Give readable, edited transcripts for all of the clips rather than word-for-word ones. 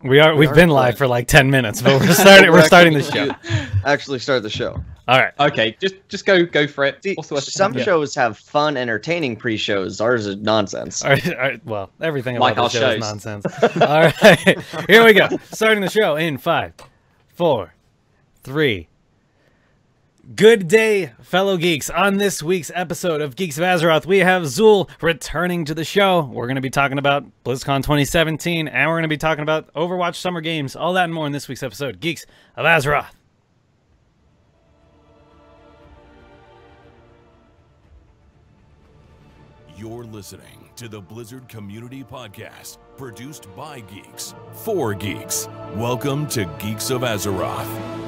We've been live for like 10 minutes, but we're starting the show. Actually start the show. All right. Okay, just go for it. See, some shows have fun, entertaining pre-shows. Ours is nonsense. All right. Well, everything about Like the our show is shows. nonsense. All right. Here we go. Starting the show in 5, 4, 3. Good day, fellow geeks. On this week's episode of Geeks of Azeroth, we have Zool returning to the show. We're going to be talking about BlizzCon 2017, and we're going to be talking about Overwatch Summer Games. All that and more in this week's episode, Geeks of Azeroth. You're listening to the Blizzard Community Podcast, produced by geeks, for geeks. Welcome to Geeks of Azeroth.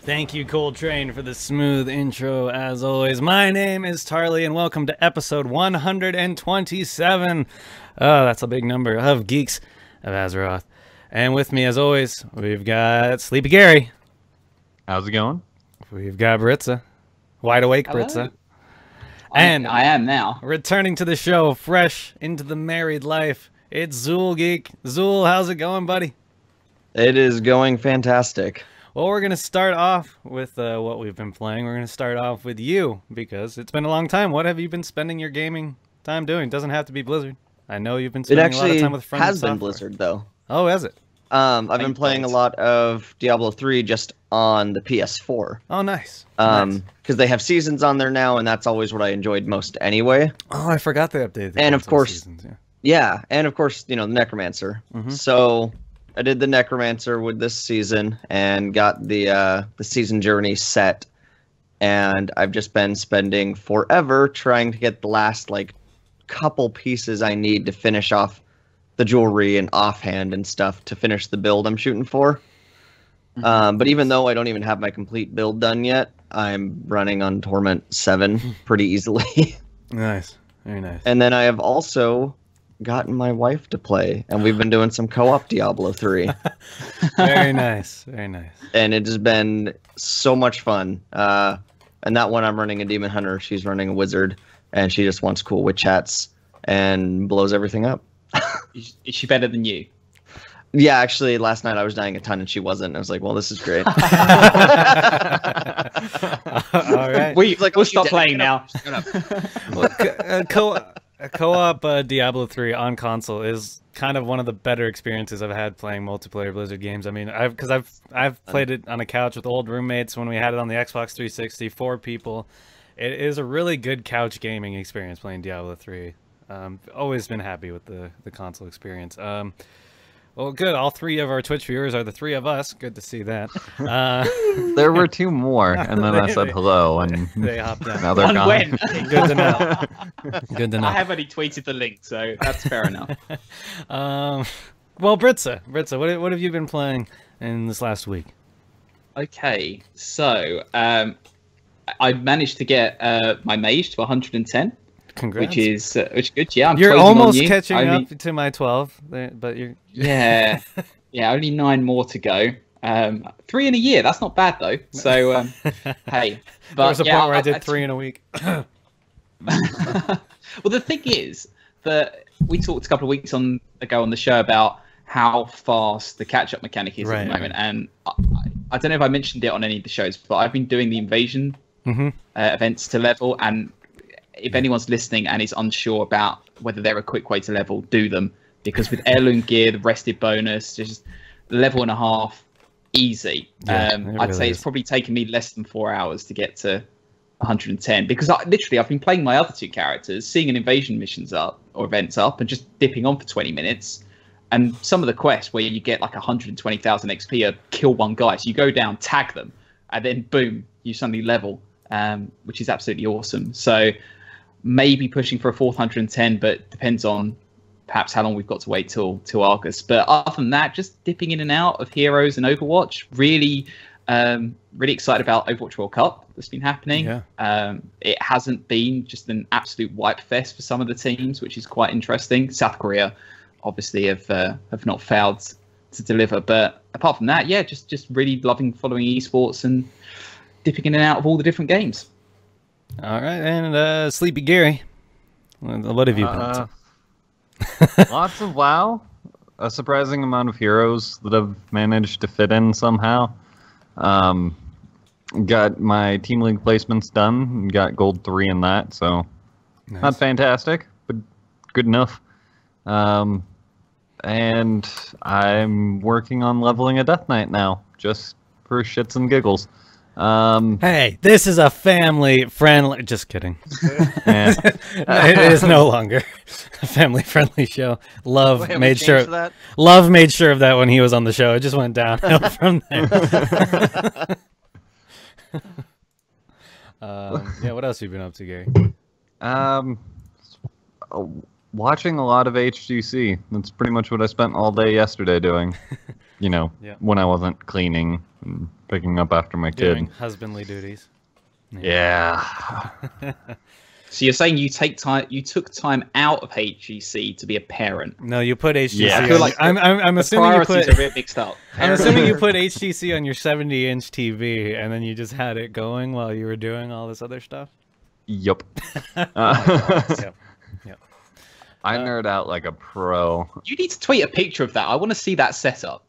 Thank you, Coltrane, for the smooth intro, as always. My name is Tarley, and welcome to episode 127. Oh, that's a big number of Geeks of Azeroth. And with me, as always, we've got SleepyGary. How's it going? We've got Britzza. Wide awake, Hello. Britzza. And I am now. returning to the show, fresh into the married life, it's Zool Geek. Zool, how's it going, buddy? It is going fantastic. Well, we're going to start off with what we've been playing. We're going to start off with you, because it's been a long time. What have you been spending your gaming time doing? Doesn't have to be Blizzard. I know you've been spending a lot of time with friends. It actually has been Blizzard, though. Oh, has it? I've been playing a lot of Diablo 3 just on the PS4. Oh, nice. Because they have seasons on there now, and that's always what I enjoyed most anyway. Oh, I forgot they updated the And of console course, seasons, yeah. Yeah, and of course, you know, the Necromancer. Mhm. So I did the Necromancer with this season and got the season journey set, and I've just been spending forever trying to get the last like couple pieces I need to finish off the jewelry and offhand and stuff to finish the build I'm shooting for. But even though I don't even have my complete build done yet, I'm running on Torment 7 pretty easily. Nice. Very nice. And then I have also gotten my wife to play, and we've been doing some co-op Diablo 3. Very nice. Very nice. And it has been so much fun. And that one I'm running a Demon Hunter, she's running a Wizard, and she just wants cool witch hats and blows everything up. Is she better than you? Yeah, actually, last night I was dying a ton and she wasn't. I was like, well, this is great. All right. We'll stop playing now. Well, a co-op Diablo 3 on console is kind of one of the better experiences I've had playing multiplayer Blizzard games. I mean, I've played it on a couch with old roommates when we had it on the Xbox 360, 4 people. It is a really good couch gaming experience playing Diablo 3. Always been happy with the console experience. Well, good. All 3 of our Twitch viewers are the 3 of us. Good to see that. There were 2 more, and then I said hello, and they hopped out. now they're gone. When? Good to know. Good to know. I have only tweeted the link, so that's fair enough. Well, Britzza, what have you been playing in this last week? Okay, so I managed to get my mage to 110. Congrats. Which is good. Yeah, you're closing on almost you. catching Only- up to my 12, but you're Yeah, only 9 more to go. 3 in a year. That's not bad though. So hey, but there was a yeah, point where I did 3 in a week. Well, the thing is that we talked a couple of weeks ago on the show about how fast the catch-up mechanic is at the moment, and I don't know if I mentioned it on any of the shows, but I've been doing the invasion events to level, and if anyone's listening and is unsure about whether they're a quick way to level, do them, because with heirloom gear, the rested bonus, just level and a half, easy. I'd say it's probably taken me less than 4 hours to get to 110, because I've been playing my other 2 characters, seeing an invasion missions up or events up, and just dipping on for 20 minutes. And some of the quests where you get like 120,000 XP or kill 1 guy, so you go down, tag them, and then boom, you suddenly level, which is absolutely awesome. So maybe pushing for a 410, but depends on perhaps how long we've got to wait till August. But other than that, just dipping in and out of heroes and Overwatch. Really excited about Overwatch World Cup that's been happening. Yeah. It hasn't been just an absolute wipe fest for some of the teams, which is quite interesting. South Korea obviously have not failed to deliver, but apart from that, yeah, just really loving following eSports and dipping in and out of all the different games. All right, and SleepyGary, what have you been up to? Lots of WoW. a surprising amount of heroes that I've managed to fit in somehow. Got my Team League placements done, and got gold 3 in that, so Nice. not fantastic, but good enough. And I'm working on leveling a Death Knight now, just for shits and giggles. Hey, this is a family-friendly... Just kidding. Yeah. It is no longer a family-friendly show. Love Wait, made we sure... changed that? Love made sure of that when he was on the show. It just went downhill from there. Yeah, what else have you been up to, Gary? Watching a lot of HGC. That's pretty much what I spent all day yesterday doing. You know, Yeah. when I wasn't cleaning and picking up after my Doing kid. husbandly duties. Yeah. So you're saying you took time out of HGC to be a parent? No, you put HGC. Yeah. I feel on- like I'm The assuming you priorities put. are a bit mixed up. I'm assuming you put HGC on your 70-inch TV, and then you just had it going while you were doing all this other stuff. Yup. Yep. I nerd out like a pro. You need to tweet a picture of that. I want to see that setup.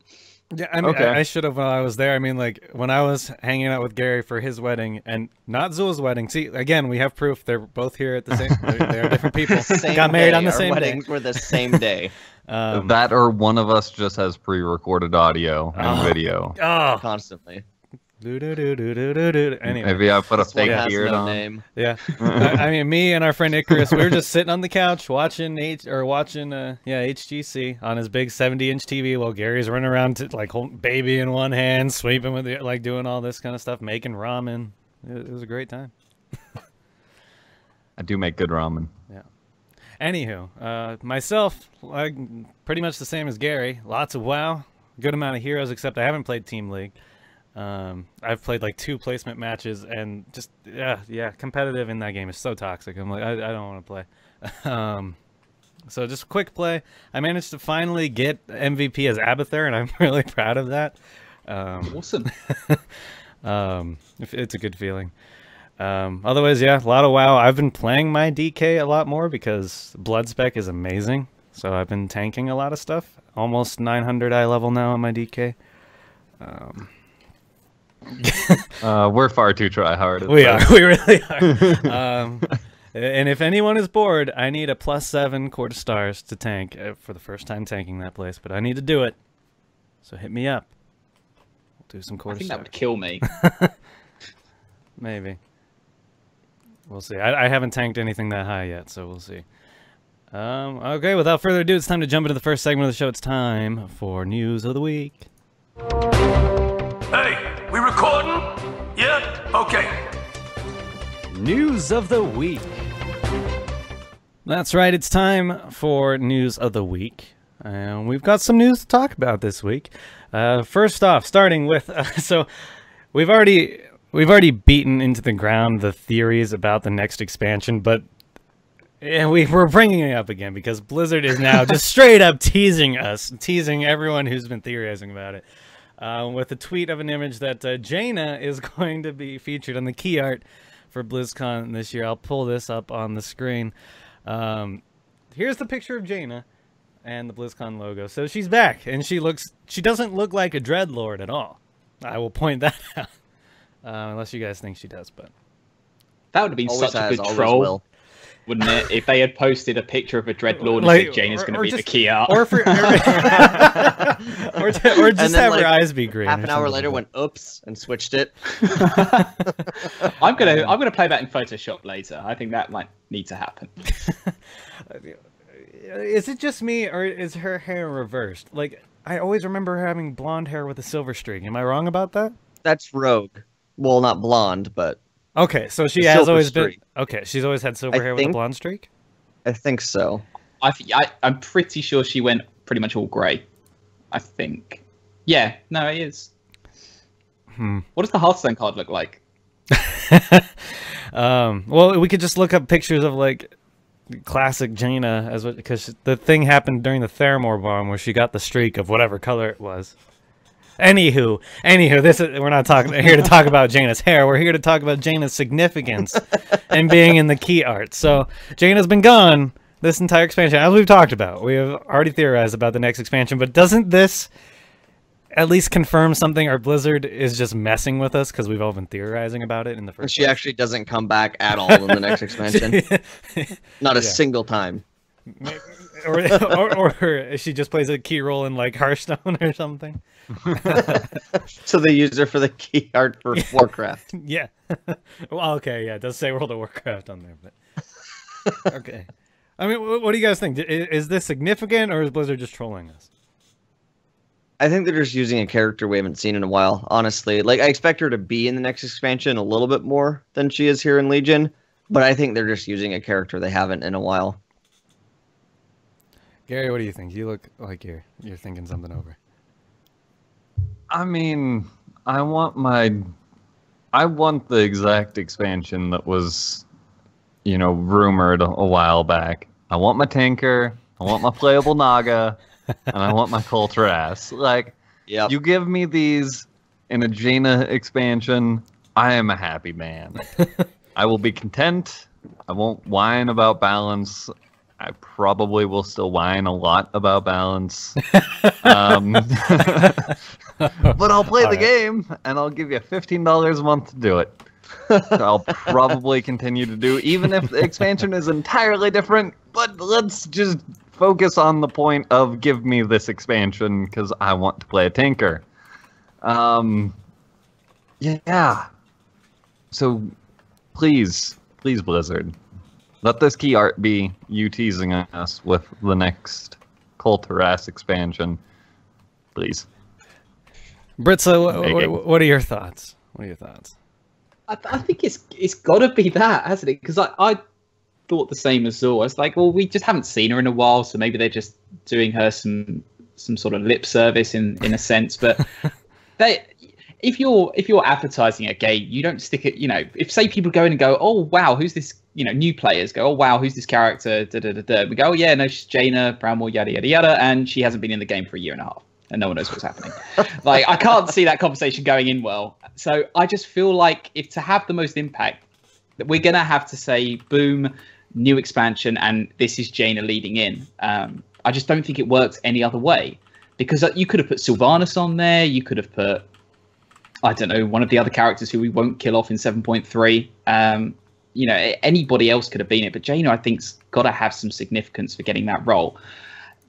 Yeah, I mean, Okay. I should have while I was there. I mean, like when I was hanging out with Gary for his wedding and not Zul's wedding. See, again, we have proof they're both here at the same. They are different people. Same Got married day. on the Our same day. weddings were the same day. That or one of us just has pre-recorded audio and video. Oh, Constantly. anyway. Maybe I put a This one fake has beard no on. name. Yeah, I mean, me and our friend Icarus, we were just sitting on the couch watching HGC on his big 70-inch TV while Gary's running around to, like holding baby in one hand, sweeping with it, like doing all this kind of stuff, making ramen. It was a great time. I do make good ramen. Yeah. Anywho, myself, like pretty much the same as Gary. Lots of WoW, good amount of heroes, except I haven't played Team League. I've played like 2 placement matches, and just yeah, competitive in that game is so toxic. I'm like, I don't want to play. So just quick play. I managed to finally get MVP as Abathur, and I'm really proud of that. Awesome. It's a good feeling. Otherwise, yeah, a lot of WoW. I've been playing my DK a lot more because blood spec is amazing. So I've been tanking a lot of stuff. Almost 900 eye level now on my DK. We're far too try-hard. We are. We really are. And if anyone is bored, I need a +7 quarter stars to tank for the first time tanking that place. But I need to do it. So hit me up. We'll do some I quarter think stars. that would kill me. Maybe. We'll see. I haven't tanked anything that high yet, so we'll see. Okay, without further ado, it's time to jump into the first segment of the show. It's time for News of the Week. Hey, we recording? Yeah? Okay. News of the Week. That's right, it's time for News of the Week. And we've got some news to talk about this week. First off, starting with... so, we've already beaten into the ground the theories about the next expansion, but we're bringing it up again because Blizzard is now just straight up teasing us, teasing everyone who's been theorizing about it, with a tweet of an image that Jaina is going to be featured on the key art for BlizzCon this year. I'll pull this up on the screen. Here's the picture of Jaina and the BlizzCon logo. So she's back, and she doesn't look like a Dreadlord at all. I will point that out. Unless you guys think she does, but That would have been Always such a has, good always troll, will. wouldn't it? If they had posted a picture of a Dreadlord Like, and said Jaina's going to or be just- the key art. or for or just And then, have her like, eyes be green. Half or an hour something later, like went oops and switched it. I'm gonna play that in Photoshop later. I think that might need to happen. that. Is it just me, or is her hair reversed? Like, I always remember her having blonde hair with a silver streak. Am I wrong about that? That's Rogue. Well, not blonde, but Okay, so she The has silver always streak. been. Okay, she's always had silver I hair with a think- blonde streak. I think so. I'm pretty sure she went pretty much all grey. I think. Yeah, no, it is. What does the Hearthstone card look like? Well, we could just look up pictures of like classic Jaina because the thing happened during the Theramore bomb where she got the streak of whatever color it was. Anywho, we're not here to talk about Jaina's hair. We're here to talk about Jaina's significance and being in the key art. So Jaina's been gone this entire expansion, as we've talked about, we have already theorized about the next expansion, but doesn't this at least confirm something? Or Blizzard is just messing with us because we've all been theorizing about it in the first She place? actually doesn't come back at all in the next expansion. Not a single time. or she just plays a key role in like Hearthstone or something. So they use her for the key art for Warcraft. Yeah. Well, okay, yeah, it does say World of Warcraft on there, but okay. I mean, what do you guys think? Is this significant, or is Blizzard just trolling us? I think they're just using a character we haven't seen in a while, honestly. Like, I expect her to be in the next expansion a little bit more than she is here in Legion, but I think they're just using a character they haven't in a while. Gary, what do you think? You look like you're thinking something over. I mean, I want the exact expansion that was, rumored a while back. I want my tanker, I want my playable Naga, and I want my Coltrass. Like, Yep. you give me these in a Jaina expansion, I am a happy man. I will be content. I won't whine about balance. I probably will still whine a lot about balance. But I'll play the game, and I'll give you $15 a month to do it. So I'll probably continue to do, even if the expansion is entirely different. But let's just focus on the point of give me this expansion, because I want to play a tanker. Yeah. So please, Blizzard, let this key art be you teasing us with the next Coltrass expansion. Please. Britzza, what are your thoughts? I think it's got to be that, hasn't it? Because I thought the same as Zor. It's like, well, we just haven't seen her in a while, so maybe they're just doing her some sort of lip service in a sense. But if you're advertising a game, you don't stick it. If say people go in and go, oh wow, who's this? New players go, oh wow, who's this character? Da, da, da, da. We go, oh yeah, no, she's Jaina Bramwell, yada yada yada, and she hasn't been in the game for a year and a half, and no one knows what's happening. Like, I can't see that conversation going in well. So I just feel like if to have the most impact, that we're gonna have to say, boom, new expansion, and this is Jaina leading in. I just don't think it works any other way, because you could have put Sylvanas on there. You could have put, I don't know, one of the other characters who we won't kill off in 7.3. Anybody else could have been it, but Jaina, I think's got to have some significance for getting that role.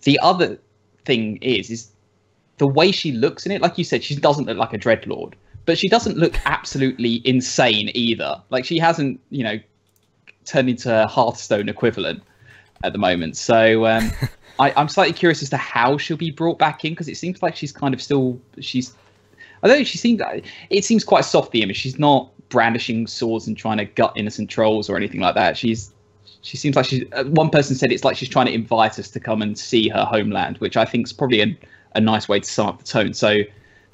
The other thing is the way she looks in it. Like you said, she doesn't look like a dreadlord, but she doesn't look absolutely insane either. Like, she hasn't, turned into a Hearthstone equivalent at the moment. So I'm slightly curious as to how she'll be brought back in, because it seems like she's kind of still I don't know. It seems quite soft, the image. She's not brandishing swords and trying to gut innocent trolls or anything like that. She seems like she's. One person said it's like she's trying to invite us to come and see her homeland, which I think is probably a nice way to sum up the tone. So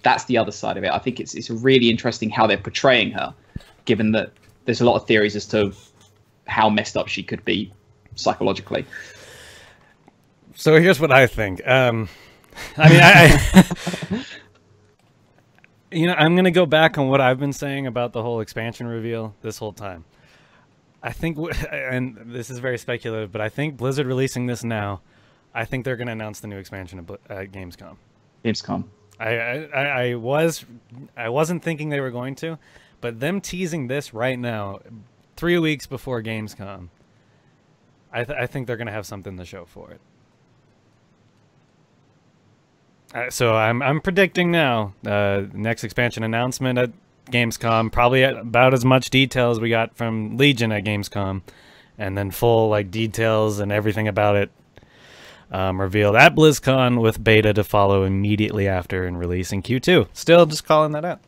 that's the other side of it. I think it's really interesting how they're portraying her, given that there's a lot of theories as to how messed up she could be psychologically. So here's what I think. I I'm going to go back on what I've been saying about the whole expansion reveal this whole time. I think, and this is very speculative, but I think Blizzard releasing this now, I think they're going to announce the new expansion at Gamescom. I wasn't thinking they were going to, but them teasing this right now, 3 weeks before Gamescom, I think they're going to have something to show for it. So I'm predicting now, next expansion announcement at Gamescom, probably about as much detail as we got from Legion at Gamescom, and then full details and everything about it revealed at BlizzCon, with beta to follow immediately after and release in Q2. Still just calling that out.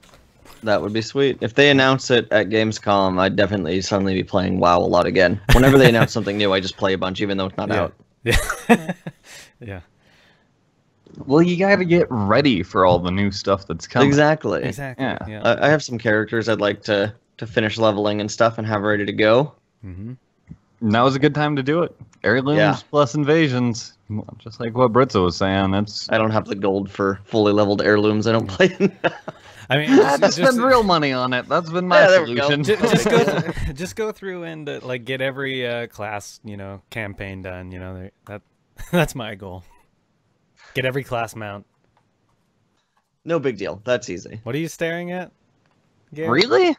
That would be sweet. If they announce it at Gamescom, I'd definitely suddenly be playing WoW a lot again. Whenever they announce something new, I just play a bunch, even though it's not out. Yeah. Yeah. Well, you got to get ready for all the new stuff that's coming. Exactly. Yeah. I have some characters I'd like to finish leveling and stuff and have ready to go. Mm-hmm. Now is a good time to do it. Heirlooms Yeah. plus invasions. Just like what Britzza was saying. That's I don't have the gold for fully leveled heirlooms. I don't play. I mean, to spend real money on it. That's been my there we go. solution. just go through and like get every class, campaign done. That's my goal. Get every class mount. No big deal. That's easy. What are you staring at, Gary? Really?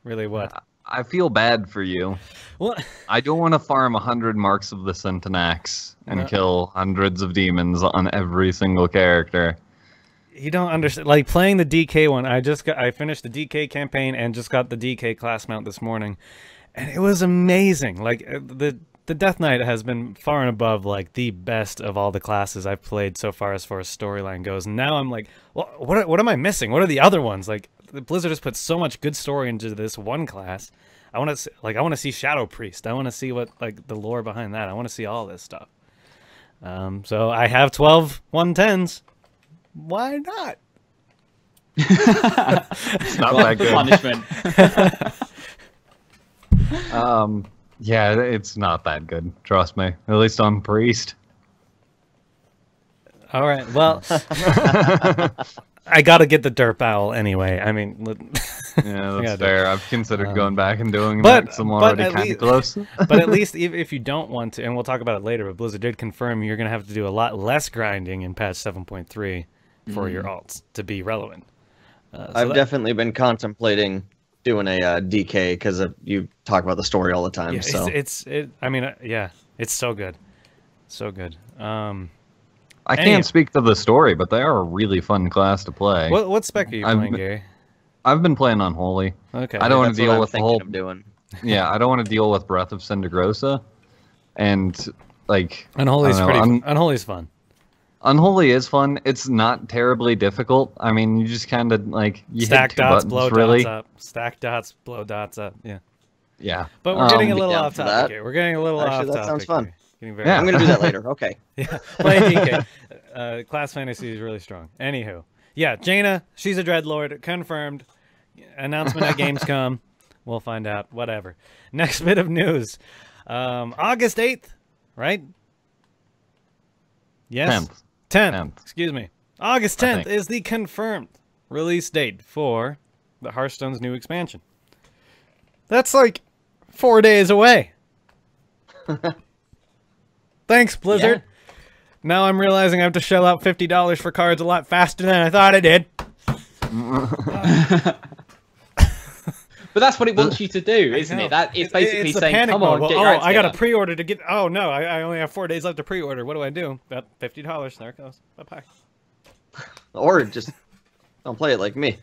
Really what? I feel bad for you. What? I don't want to farm 100 marks of the Centenax and No. kill hundreds of demons on every single character. You don't understand. Like playing the DK one, I finished the DK campaign and just got the DK class mount this morning, and it was amazing. Like the Death Knight has been far and above like the best of all the classes I've played so far as storyline goes. And now I'm like, well, what am I missing? What are the other ones? Like Blizzard has put so much good story into this one class. I want to see Shadow Priest. I want to see what the lore behind that. I want to see all this stuff. So I have 12 110s. Why not? It's not that good. Punishment. Yeah, it's not that good. Trust me. At least on Priest. All right. Well, I got to get the Derp Owl anyway. I mean, Yeah, that's fair. I've considered going back and doing but- that. I'm but already at kind least- of close. but at least if you don't want to, and we'll talk about it later, but Blizzard did confirm you're going to have to do a lot less grinding in patch 7.3 for your alts to be relevant. I've definitely been contemplating doing a DK because you talk about the story all the time. Yeah, so it's so good. So good. I can't speak to the story, but they are a really fun class to play. What spec are you playing, Gary? I've been playing Unholy. Okay. I don't want that's to what deal I'm with the thinking whole. of doing. Yeah, I don't want to deal with Breath of Cindergrosa, and like Unholy's I don't know, Unholy's fun. Unholy is fun. It's not terribly difficult. I mean, you just kind of you Stack hit two dots, buttons, blow really. dots up. Stack dots, blow dots up. Yeah. Yeah, But we're getting a little down off for topic that. here. We're getting a little Actually, off that topic. sounds fun. Here. Getting very Yeah. I'm gonna do that later. Okay. Yeah, playing DK. Class fantasy is really strong. Anywho, yeah, Jaina, she's a Dreadlord, confirmed. Announcement at Gamescom. We'll find out. Whatever. Next bit of news. August 8th, right? Yes. 10th. Excuse me. August 10th is the confirmed release date for the Hearthstone's new expansion. That's like 4 days away. Thanks, Blizzard. Yeah. Now I'm realizing I have to shell out $50 for cards a lot faster than I thought I did. But that's what it wants you to do, isn't it? That it's basically It's a saying, panic "Come on, mode. get Well, your act I got to together." pre-order to get. Oh no, I only have 4 days left to pre-order. What do I do? About $50. There it goes. Bye bye. Or just don't play it like me.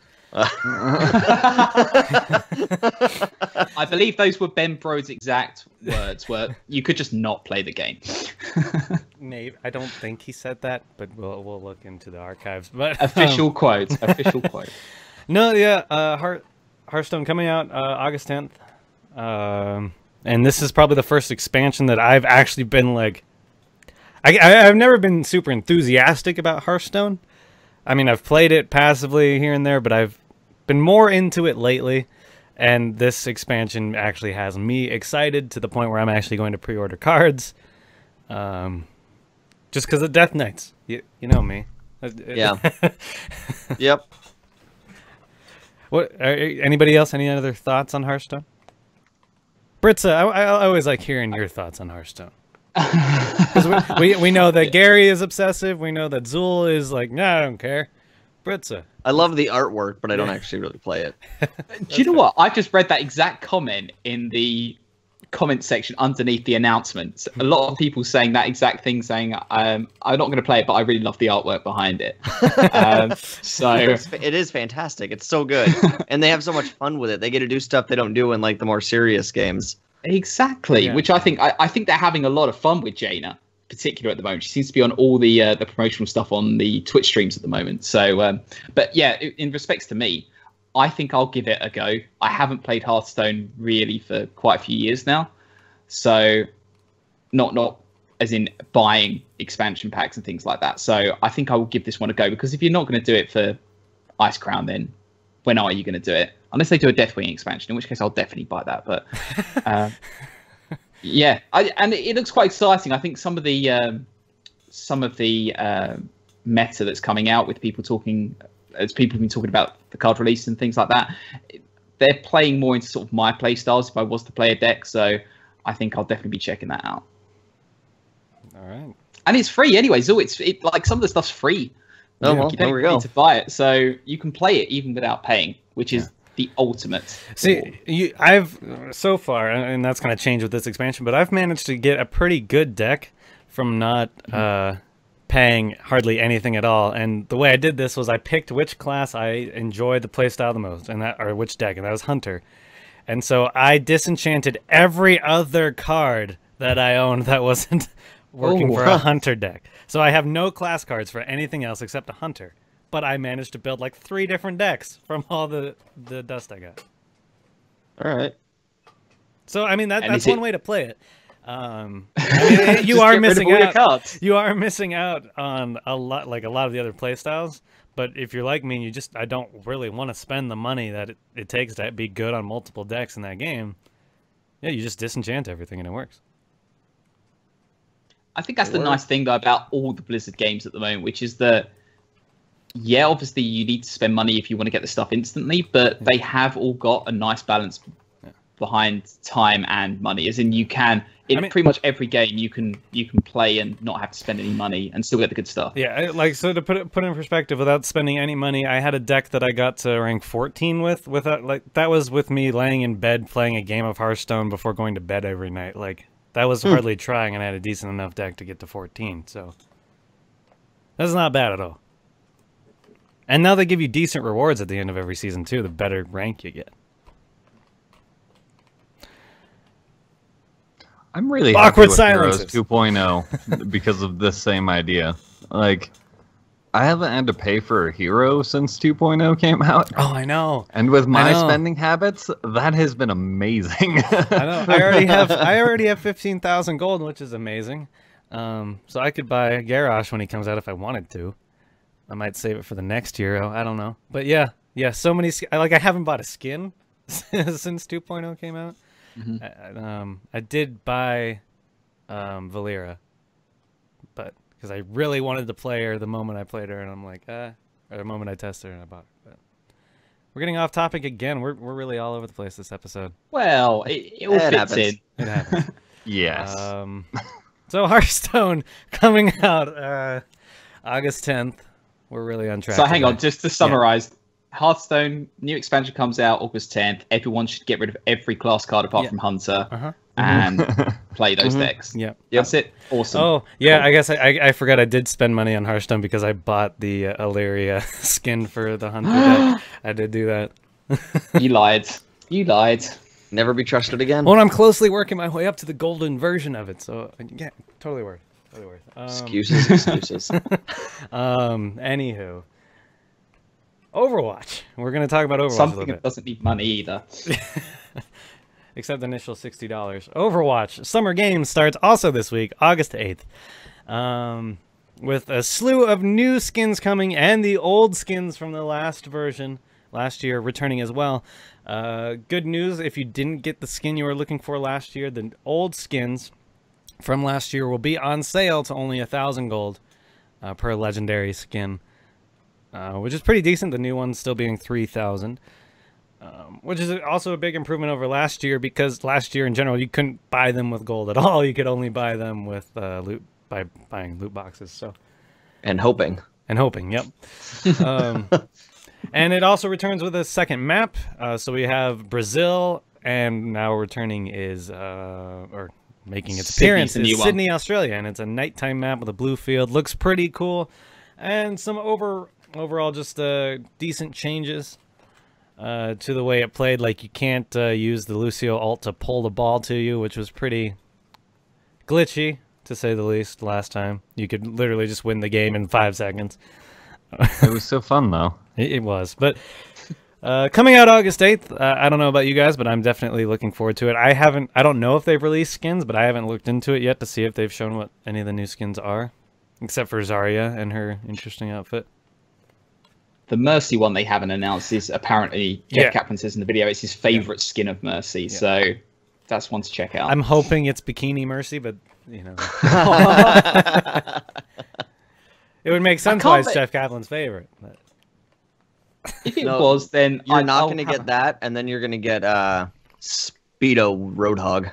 I believe those were Ben Brode's exact words. Were you could just not play the game. Maybe I don't think he said that, but we'll look into the archives. But Official quote. Official quote. No, yeah, Hearthstone coming out August 10th, and this is probably the first expansion that I've actually been like. I've never been super enthusiastic about Hearthstone. I mean, I've played it passively here and there, but I've been more into it lately. And this expansion actually has me excited to the point where I'm actually going to pre-order cards, just because of Death Knights. You know me. Yeah. Yep. What? Anybody else? Any other thoughts on Hearthstone? Britzza, I always like hearing your thoughts on Hearthstone. Because we know that Gary is obsessive. We know that Zool is like, nah, I don't care. Britzza. I love the artwork, but I don't actually really play it. Do you know what? I just read that exact comment in the comment section underneath the announcements. A lot of people saying that exact thing, saying, I'm not going to play it, but I really love the artwork behind it. So It is fantastic. It's so good. And they have so much fun with it. They get to do stuff they don't do in like the more serious games. exactly, Yeah. which I think they're having a lot of fun with Jaina, particular at the moment. She seems to be on all the promotional stuff on the Twitch streams at the moment. So, but yeah, in respects to me, I think I'll give it a go. I haven't played Hearthstone really for quite a few years now, so not as in buying expansion packs and things like that. So I think I will give this one a go, because if you're not going to do it for Ice Crown, then when are you going to do it? Unless they do a Deathwing expansion, in which case I'll definitely buy that. But yeah, and it looks quite exciting. I think some of the meta that's coming out with people talking, as people have been talking about the card release and things like that, they're playing more into sort of my play styles if I was to play a deck. So I think I'll definitely be checking that out. All right. And it's free anyway. So it's like some of the stuff's free. Oh, well, you there don't we go. need to buy it, so you can play it even without paying, which is the ultimate. See, I've so far, and that's going to change with this expansion, but I've managed to get a pretty good deck from not paying hardly anything at all. And the way I did this was I picked which class I enjoyed the playstyle the most, or which deck, and that was Hunter. And so I disenchanted every other card that I owned that wasn't working for a Hunter deck. So I have no class cards for anything else except a Hunter. But I managed to build like 3 different decks from all the dust I got. All right. So I mean that's one way to play it. I mean, you Just are get rid of missing all your out. cards. You are missing out on a lot of the other play styles. But if you're like me, and I don't really want to spend the money that it takes to be good on multiple decks in that game. Yeah, you just disenchant everything and it works. I think that's the nice thing though about all the Blizzard games at the moment, which is that, yeah, obviously you need to spend money if you want to get the stuff instantly, but they have all got a nice balance behind time and money. As in, you can pretty much every game you can play and not have to spend any money and still get the good stuff. Yeah, like so to put it in perspective, without spending any money, I had a deck that I got to rank 14 without that was with me laying in bed playing a game of Hearthstone before going to bed every night. Like that was hardly trying, and I had a decent enough deck to get to 14. So that's not bad at all. And now they give you decent rewards at the end of every season too, the better rank you get. I'm really Awkward happy with silences. Heroes 2.0 because of this same idea. Like, I haven't had to pay for a hero since 2.0 came out. Oh, I know. And with my spending habits, that has been amazing. I know. I already have 15,000 gold, which is amazing. So I could buy Garrosh when he comes out if I wanted to. I might save it for the next hero. I don't know. But yeah, so many. I haven't bought a skin since 2.0 came out. Mm-hmm. I did buy Valera, but because I really wanted to play her the moment I played her, and I'm like, or the moment I tested her and I bought her. But we're getting off topic again. We're really all over the place this episode. Well, it all fits in. It happens. Yes. So Hearthstone coming out August 10th. We're really on track. So hang on, just to summarize. Yeah. Hearthstone new expansion comes out August 10th. Everyone should get rid of every class card apart from Hunter and play those decks. Yep. That's it. Awesome. Oh, yeah, cool. I guess I forgot I did spend money on Hearthstone because I bought the Illyria skin for the Hunter deck. I did do that. You lied. You lied. Never be trusted again. Well, I'm closely working my way up to the golden version of it, so yeah, totally worth. Excuses. Anywho. Overwatch. We're going to talk about Overwatch Something a little bit. That doesn't need money either. Except the initial $60. Overwatch Summer Games starts also this week, August 8th. With a slew of new skins coming and the old skins from the last version, last year, returning as well. Good news, if you didn't get the skin you were looking for last year, the old skins from last year will be on sale to only 1,000 gold per legendary skin. Which is pretty decent. The new one's still being 3,000, which is also a big improvement over last year because last year in general you couldn't buy them with gold at all. You could only buy them with loot by buying loot boxes. So and hoping. Yep. And it also returns with a second map. So we have Brazil, and now returning is or making its appearance is Sydney, Australia, and it's a nighttime map with a blue field. Looks pretty cool, and some overall just decent changes to the way it played. Like you can't use the Lucio ult to pull the ball to you, which was pretty glitchy to say the least last time. You could literally just win the game in 5 seconds. It was so fun though. It was. But coming out August 8th, I don't know about you guys, but I'm definitely looking forward to it. I don't know if they've released skins, but I haven't looked into it yet to see if they've shown what any of the new skins are, except for Zarya and her interesting outfit. the Mercy one they haven't announced is apparently Jeff Kaplan says in the video it's his favorite skin of Mercy. So that's one to check out. I'm hoping it's Bikini Mercy, but you know, it would make sense why it's Jeff Kaplan's favorite. But... If it was, then you're not going to get that, and then you're going to get Speedo Roadhog.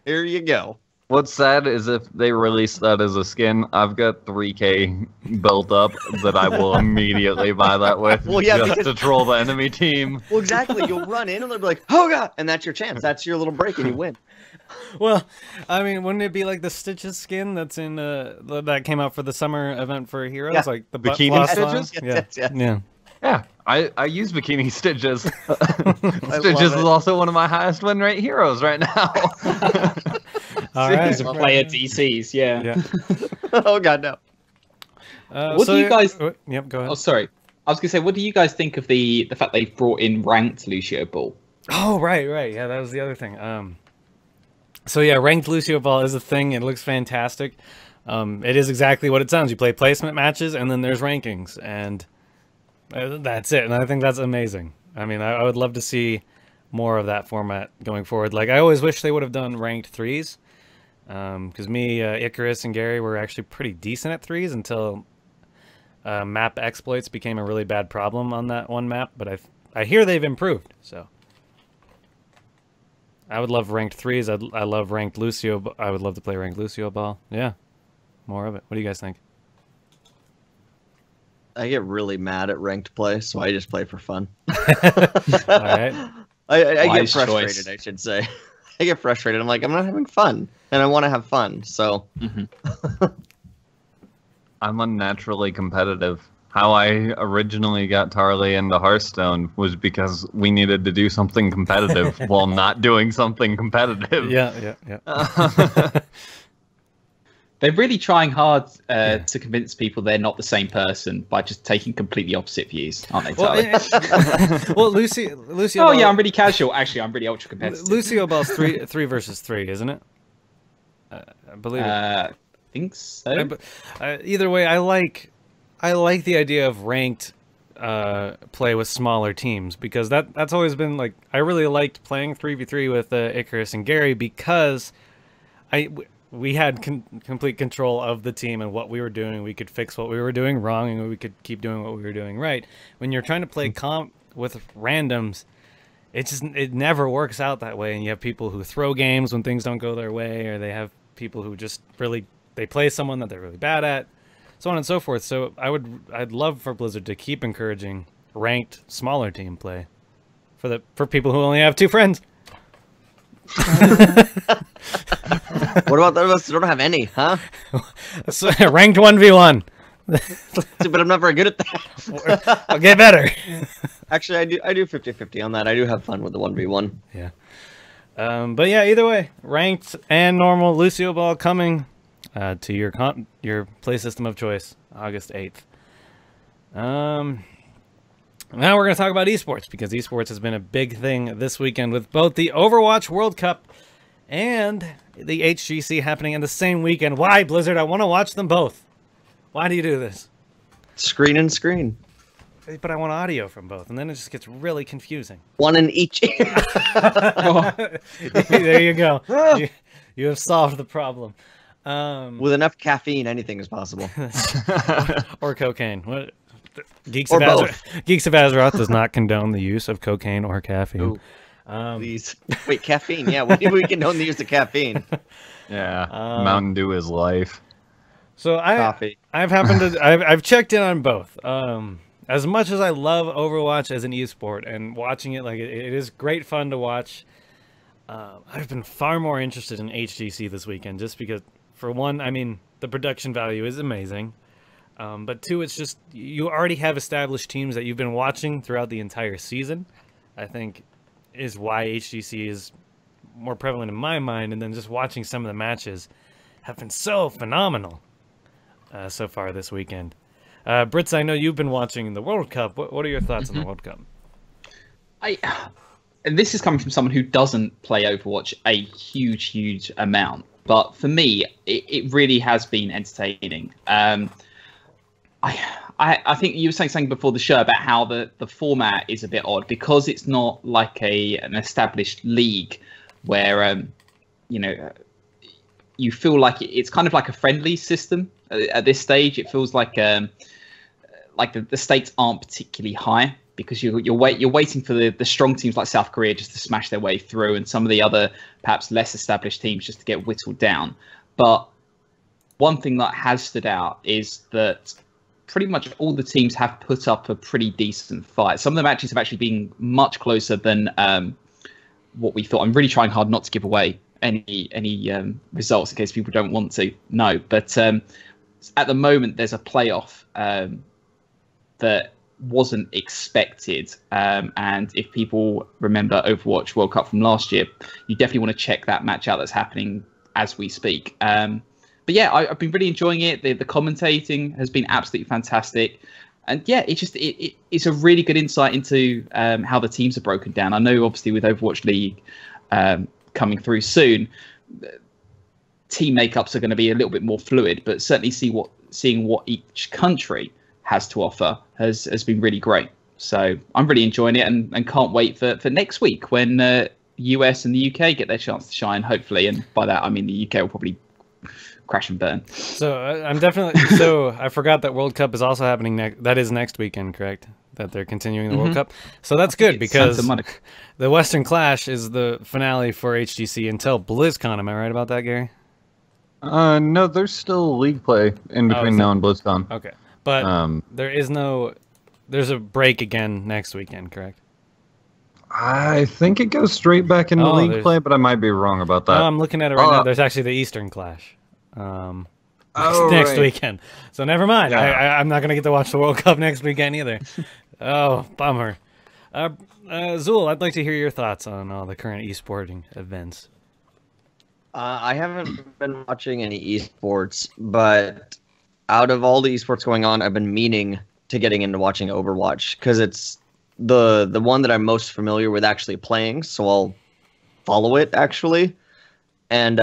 Here you go. What's sad is if they release that as a skin, I've got 3K built up that I will immediately buy that with. Well, yeah, just to troll the enemy team. Well, exactly. You'll run in and they'll be like, "Oh god!" and that's your chance. That's your little break, and you win. Well, I mean, wouldn't it be like the Stitches skin that's in that came out for the summer event for Heroes, Yeah. like the Bikini Stitches? Yeah. I use Bikini Stitches. Stitches is also one of my highest win rate heroes right now. All right. He's a player DCs, yeah. Oh god, no. What do you guys? Yep, go ahead. Oh, sorry. I was gonna say, what do you guys think of the fact they've brought in ranked Lucio Ball? Oh, right. Yeah, that was the other thing. So yeah, ranked Lucio Ball is a thing. It looks fantastic. It is exactly what it sounds. You play placement matches, and then there's rankings, and that's it. And I think that's amazing. I mean, I would love to see more of that format going forward. Like, I always wish they would have done ranked threes, because me, Icarus, and Gary were actually pretty decent at threes until map exploits became a really bad problem on that one map. But I hear they've improved, so. I would love ranked threes. I love ranked Lucio. I would love to play ranked Lucio Ball. Yeah, more of it. What do you guys think? I get really mad at ranked play, so I just play for fun. All right. I get frustrated, choice. I should say. I get frustrated. I'm like, I'm not having fun, and I want to have fun, so. I'm unnaturally competitive. How I originally got Tarley into Hearthstone was because we needed to do something competitive while not doing something competitive. Yeah. They're really trying hard to convince people they're not the same person by just taking completely opposite viees, aren't they, Tarley? Well, Lucio. Oh, yeah, I'm really casual. Actually, I'm really ultra competitive. Lucio Ball's three versus three, isn't it? I believe it. I think so. Either way, I like the idea of ranked play with smaller teams, because that's always been like, I really liked playing 3v3 with Icarus and Gary, because we had complete control of the team and what we were doing. We could fix what we were doing wrong, and we could keep doing what we were doing right. When you're trying to play comp with randoms, it never works out that way, and you have people who throw games when things don't go their way, or they have people who just they play someone that they're really bad at, so on and so forth. So I'd love for Blizzard to keep encouraging ranked smaller team play for people who only have 2 friends. What about those of us who don't have any, huh? So, ranked 1v1. But I'm not very good at that. I'll get better. Actually, I do 50-50 on that. I do have fun with the 1v1. Yeah. But yeah, either way, ranked and normal Lucio Ball coming to your play system of choice, August 8th. Now we're going to talk about esports, because esports has been a big thing this weekend with both the Overwatch World Cup and the HGC happening in the same weekend. Why, Blizzard? I want to watch them both. Why do you do this? Screen and screen. But I want audio from both, and then it just gets really confusing. One in each ear. There you go. You have solved the problem. With enough caffeine, anything is possible. Or cocaine. What? Geeks Or of both. Geeks of Azeroth does not condone the use of cocaine or caffeine. Please. Wait, caffeine. Yeah, we condone the use of caffeine. Yeah, Mountain Dew is life. So Coffee. I've checked in on both. As much as I love Overwatch as an esport and watching it, like it is great fun to watch. I've been far more interested in HGC this weekend, just because, for one, I mean, the production value is amazing. But two, it's just, you already have established teams that you've been watching throughout the entire season, I think, is why HGC is more prevalent in my mind. And then just watching some of the matches have been so phenomenal so far this weekend. Britzza, I know you've been watching the World Cup. What are your thoughts on the World Cup? and this is coming from someone who doesn't play Overwatch a huge amount, but for me, it really has been entertaining. I think you were saying something before the show about how the format is a bit odd because it's not like an established league where you feel like it's kind of like a friendly system at this stage. It feels like the stakes aren't particularly high because you're waiting for the strong teams like South Korea just to smash their way through, and some of the other perhaps less established teams just to get whittled down. But one thing that has stood out is that pretty much all the teams have put up a pretty decent fight. Some of the matches have actually been much closer than what we thought. I'm really trying hard not to give away any results in case people don't want to know. But at the moment, there's a playoff that wasn't expected. And if people remember Overwatch World Cup from last year, you definitely want to check that match out that's happening as we speak. But yeah, I've been really enjoying it. The commentating has been absolutely fantastic. And yeah, it's a really good insight into how the teams are broken down. I know obviously with Overwatch League coming through soon, team makeups are going to be a little bit more fluid, but certainly seeing what each country has to offer has been really great. So I'm really enjoying it and can't wait for next week when US and the UK get their chance to shine, hopefully. And by that, I mean the UK will probably crash and burn. So I'm definitely I forgot that World Cup is also happening next weekend, correct? That they're continuing the World Cup. So that's good because the Western Clash is the finale for HGC until BlizzCon. Am I right about that, Gary? No, there's still league play in between now and BlizzCon. Okay, but there's a break again next weekend, correct? I think it goes straight back into league play, but I might be wrong about that. No, I'm looking at it right now. There's actually the Eastern Clash next weekend. So never mind. Yeah. I'm not going to get to watch the World Cup next weekend either. Oh, bummer. Zool, I'd like to hear your thoughts on all the current esporting events. I haven't been watching any esports, but out of all the esports going on, I've been meaning to getting into watching Overwatch because it's the one that I'm most familiar with actually playing, so I'll follow it actually. And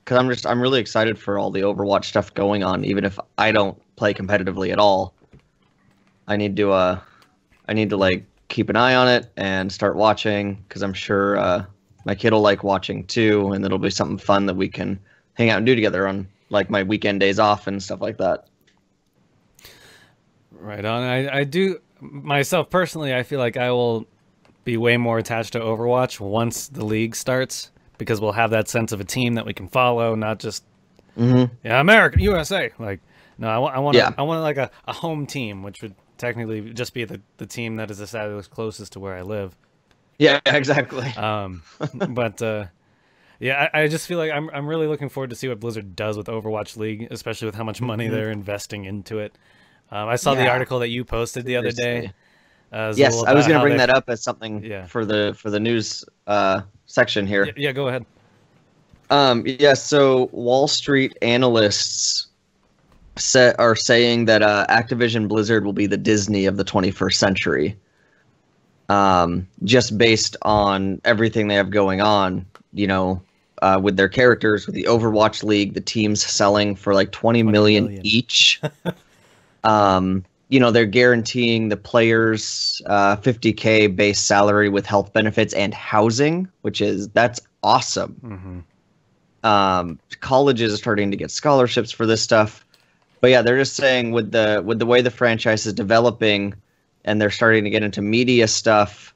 because I'm really excited for all the Overwatch stuff going on, even if I don't play competitively at all. I need to like keep an eye on it and start watching because I'm sure my kid will like watching too, and it'll be something fun that we can hang out and do together on like my weekend days off and stuff like that. Right on. I do myself personally. I feel like I will be way more attached to Overwatch once the league starts because we'll have that sense of a team that we can follow, not just America, USA. Like no, I want like a home team, which would technically just be the team that is established closest to where I live. Yeah, exactly. But yeah, I just feel like I'm really looking forward to see what Blizzard does with Overwatch League, especially with how much money they're investing into it. I saw the article that you posted the other day. Yes, I was going to bring that up as something for the news section here. Yeah, go ahead. So Wall Street analysts are saying that Activision Blizzard will be the Disney of the 21st century. Just based on everything they have going on, with their characters, with the Overwatch League, the teams selling for like 20 million each. They're guaranteeing the players $50K base salary with health benefits and housing, that's awesome. Colleges are starting to get scholarships for this stuff. But yeah, they're just saying with the way the franchise is developing and they're starting to get into media stuff,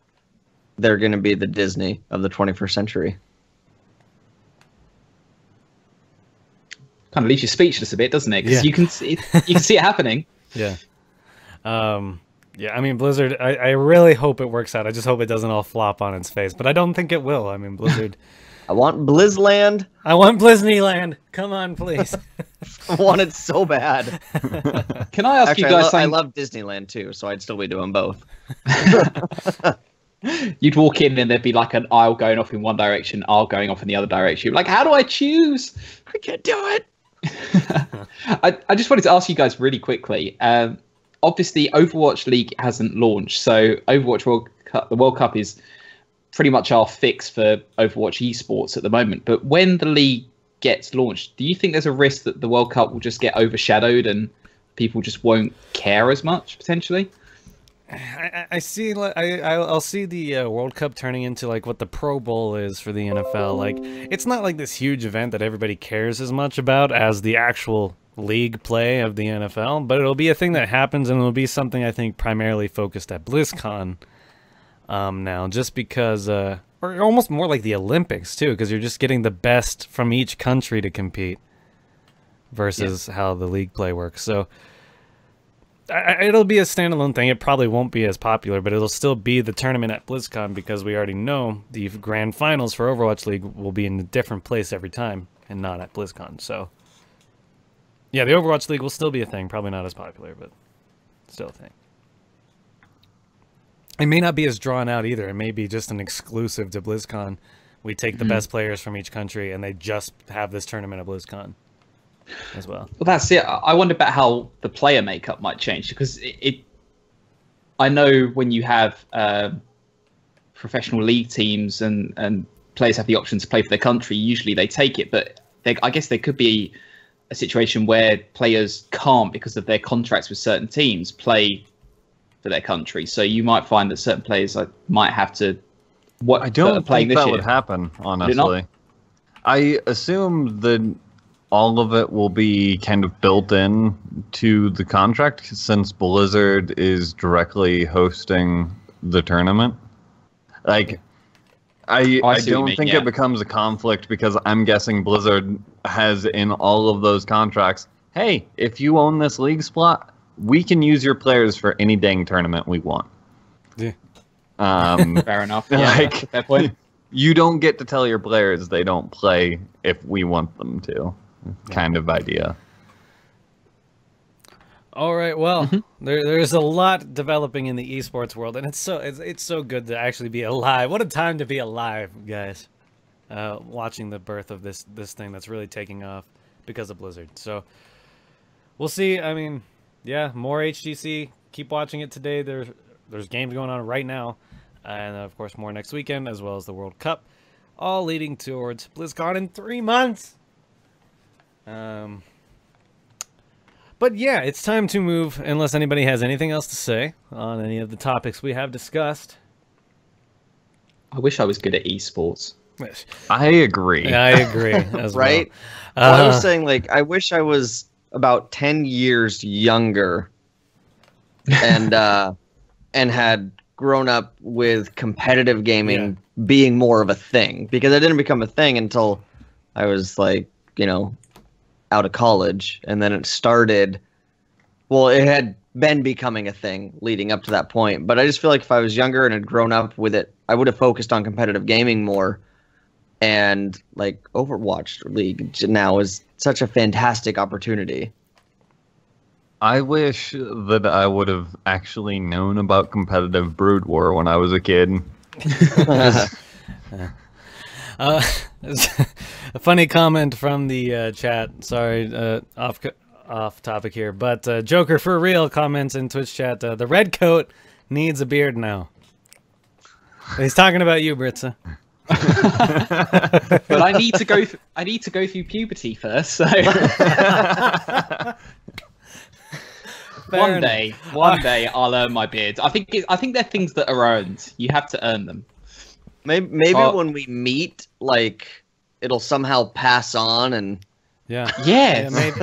they're going to be the Disney of the 21st century. Kind of leaves you speechless a bit, doesn't it? Because you can see it happening. Yeah. I mean, Blizzard, I really hope it works out. I just hope it doesn't all flop on its face. But I don't think it will. I mean, Blizzard... I want Blizzland. I want Blizneyland. Come on, please. I want it so bad. Can I ask you guys something? I love Disneyland too, so I'd still be doing both. You'd walk in and there'd be like an aisle going off in one direction, aisle going off in the other direction. Like, how do I choose? I can't do it. I just wanted to ask you guys really quickly. Obviously, Overwatch League hasn't launched, so Overwatch World Cup, the World Cup is pretty much our fix for Overwatch eSports at the moment. But when the league gets launched, do you think there's a risk that the World Cup will just get overshadowed and people just won't care as much potentially? I see. I'll see the World Cup turning into like what the Pro Bowl is for the NFL. Like, it's not like this huge event that everybody cares as much about as the actual league play of the NFL, but it'll be a thing that happens, and it'll be something I think primarily focused at BlizzCon now, just because, or almost more like the Olympics too, because you're just getting the best from each country to compete versus how the league play works. So it'll be a standalone thing. It probably won't be as popular, but it'll still be the tournament at BlizzCon, because we already know the grand finals for Overwatch League will be in a different place every time and not at BlizzCon. So yeah, the Overwatch League will still be a thing. Probably not as popular, but still a thing. It may not be as drawn out either. It may be just an exclusive to BlizzCon. We take the best players from each country, and they just have this tournament at BlizzCon as well. Well, that's it. I wonder about how the player makeup might change, because I know when you have professional league teams and players have the option to play for their country, usually they take it. But I guess there could be a situation where players can't, because of their contracts with certain teams, play for their country. So you might find that certain players might have to. I don't think that would happen, honestly. I assume that all of it will be kind of built in to the contract, since Blizzard is directly hosting the tournament. Like, I don't think it becomes a conflict, because I'm guessing Blizzard has in all of those contracts, hey, if you own this league spot, we can use your players for any dang tournament we want. Yeah. Fair enough. Yeah, like, fair point. You don't get to tell your players they don't play if we want them to, kind of idea. All right, well, there's a lot developing in the esports world, and it's so good to actually be alive. What a time to be alive, guys! Watching the birth of this thing that's really taking off because of Blizzard. So we'll see. I mean, yeah, more HGC. Keep watching it today. There's games going on right now, and of course more next weekend, as well as the World Cup, all leading towards BlizzCon in 3 months. But yeah, it's time to move, unless anybody has anything else to say on any of the topics we have discussed. I wish I was good at esports. I agree. Yeah, I agree as Right? well. Well, I was saying, like, I wish I was about 10 years younger and had grown up with competitive gaming being more of a thing, because it didn't become a thing until I was, like, you know, out of college, and then it started. Well, it had been becoming a thing leading up to that point, but I just feel like if I was younger and had grown up with it, I would have focused on competitive gaming more. And like Overwatch League now is such a fantastic opportunity. I wish that I would have actually known about competitive Brood War when I was a kid. A funny comment from the chat. Sorry, off topic here, but Joker for real comments in Twitch chat. The red coat needs a beard now. He's talking about you, Britzza. But I need to go through puberty first. So one day I'll earn my beard. I think they're things that are earned. You have to earn them. Maybe when we meet, like, it'll somehow pass on, and yeah, maybe.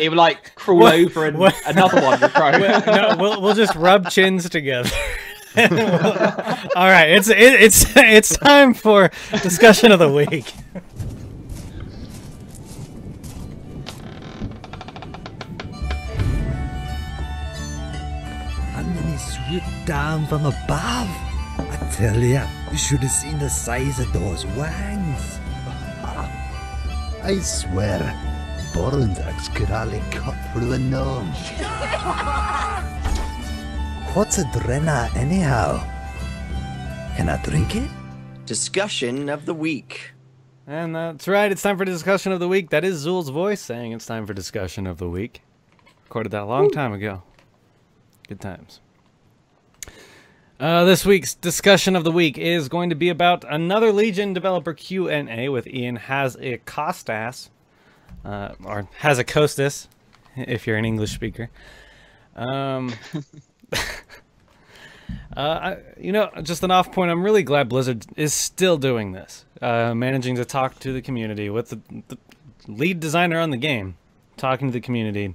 It would like crawl over and another one would grow. No, we'll just rub chins together. All right, it's time for discussion of the week. And then he swooped down from above. I tell ya, you should have seen the size of those wings. I swear, Borondax could hardly cut through a gnome. What's a Drenna anyhow? Can I drink it? discussion of the week. And that's right, it's time for discussion of the week. That is Zul's voice saying it's time for discussion of the week. Recorded that a long time ago. Good times. This week's discussion of the week is going to be about another Legion developer Q&A with Ion Hazzikostas, or Hazzikostas, if you're an English speaker. Just an off point, I'm really glad Blizzard is still doing this, managing to talk to the community with the lead designer on the game, talking to the community,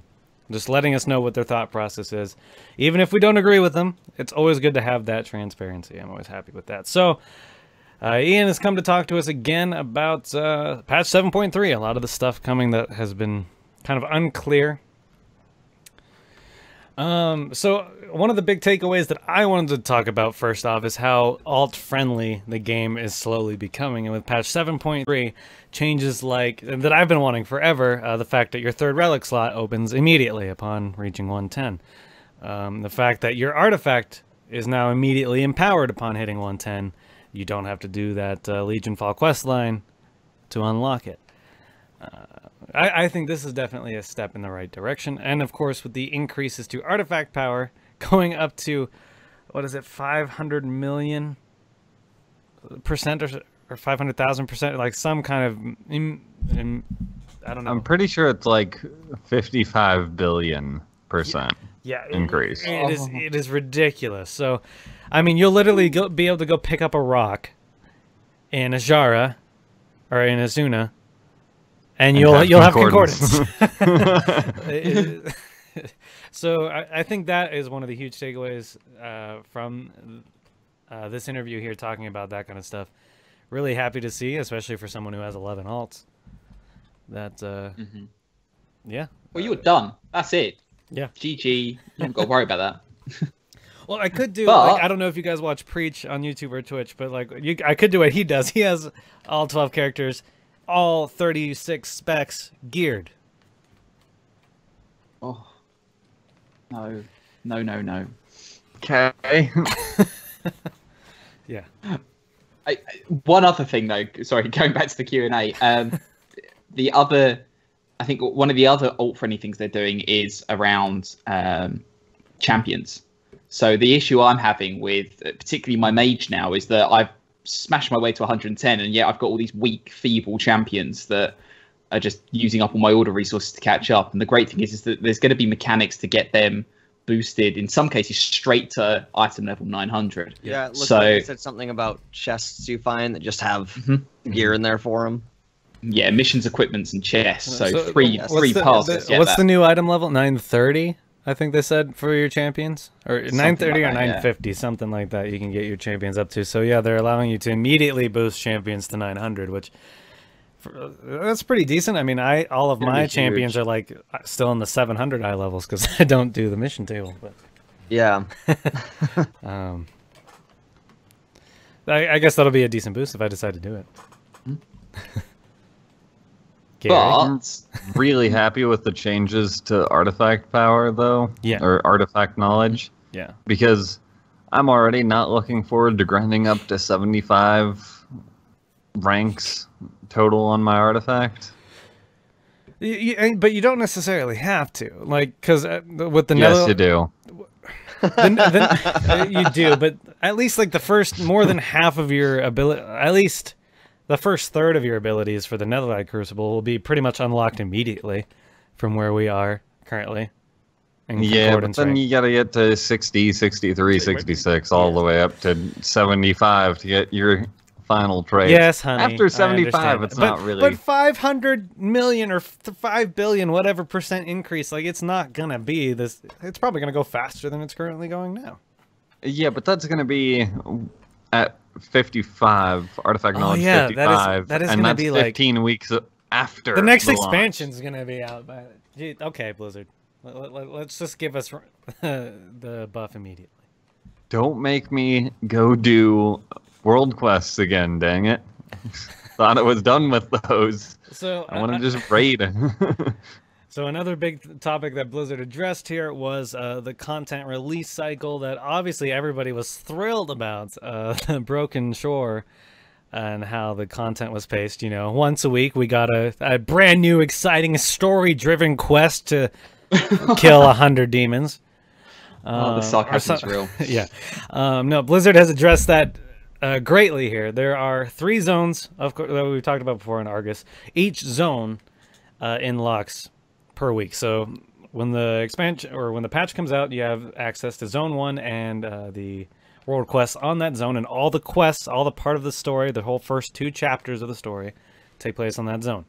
just letting us know what their thought process is. Even if we don't agree with them, it's always good to have that transparency. I'm always happy with that. So, Ion has come to talk to us again about patch 7.3, a lot of the stuff coming that has been kind of unclear. So one of the big takeaways that I wanted to talk about first off is how alt-friendly the game is slowly becoming. And with patch 7.3, changes like that I've been wanting forever, the fact that your third relic slot opens immediately upon reaching 110. The fact that your artifact is now immediately empowered upon hitting 110. You don't have to do that Legion Fall quest line to unlock it. I think this is definitely a step in the right direction. And of course, with the increases to artifact power going up to, what is it, 500 million% or 500,000%, like some kind of, I don't know. I'm pretty sure it's like 55 billion % increase. It is ridiculous. So, I mean, you'll literally be able to go pick up a rock in Azara or in Azuna, and you'll have concordance. So I think that is one of the huge takeaways from this interview here, talking about that kind of stuff. Really happy to see, especially for someone who has 11 alts. That yeah. Well, you were done. That's it. Yeah. GG. You haven't got to worry about that. Well, I could do, like, I don't know if you guys watch Preach on YouTube or Twitch, but like I could do what he does. He has all 12 characters, all 36 specs geared. Oh. No. No, no, no. Okay. Yeah. One other thing, though. Sorry, going back to the Q&A. I think one of the other alt-friendly things they're doing is around champions. So the issue I'm having with particularly my mage now is that I've smashed my way to 110, and yet I've got all these weak, feeble champions that are just using up all my order resources to catch up. And the great thing is that there's going to be mechanics to get them boosted, in some cases straight to item level 900. Yeah, it looks like they said something about chests you find that just have gear in there for them. Yeah, missions, equipments, and chests. So free passes. What's the new item level? 930, I think they said, for your champions, or 930 or 950, something like that. You can get your champions up to. So yeah, they're allowing you to immediately boost champions to 900, which that's pretty decent. I mean, all of my champions are like still in the 700 eye levels because I don't do the mission table. But yeah, I guess that'll be a decent boost if I decide to do it. But I'm really happy with the changes to artifact power, though. Yeah. Or artifact knowledge. Yeah. Because I'm already not looking forward to grinding up to 75 ranks total on my artifact. But you don't necessarily have to, like, because with the yes, you do. You do, but at least like the first more than half of your ability, at least the first third of your abilities for the Netherlight Crucible will be pretty much unlocked immediately from where we are currently. Yeah, but then you gotta get to 60, 63, 66, all the way up to 75 to get your final trade. Yes, honey. After 75, it's not really. But 500 million or 5 billion, whatever % increase, like, it's not gonna be this. It's probably gonna go faster than it's currently going now. Yeah, but that's gonna be at 55 artifact knowledge. Yeah, 55, that is and gonna that's be 15 weeks after the next launch. expansion's gonna be out. Gee, okay, Blizzard, let's just give us the buff immediately. Don't make me go do world quests again, dang it. Thought I was done with those. So I want to just raid. So another big topic that Blizzard addressed here was the content release cycle that obviously everybody was thrilled about, Broken Shore, and how the content was paced. You know, once a week we got a brand new, exciting, story-driven quest to kill 100 demons. The sarcasm's real. Yeah. No, Blizzard has addressed that greatly here. There are 3 zones, of course, that we've talked about before in Argus. Each zone unlocks per week. So when the expansion or when the patch comes out, you have access to Zone 1 and the world quests on that zone, and all the quests, all the part of the story, the whole first 2 chapters of the story take place on that zone.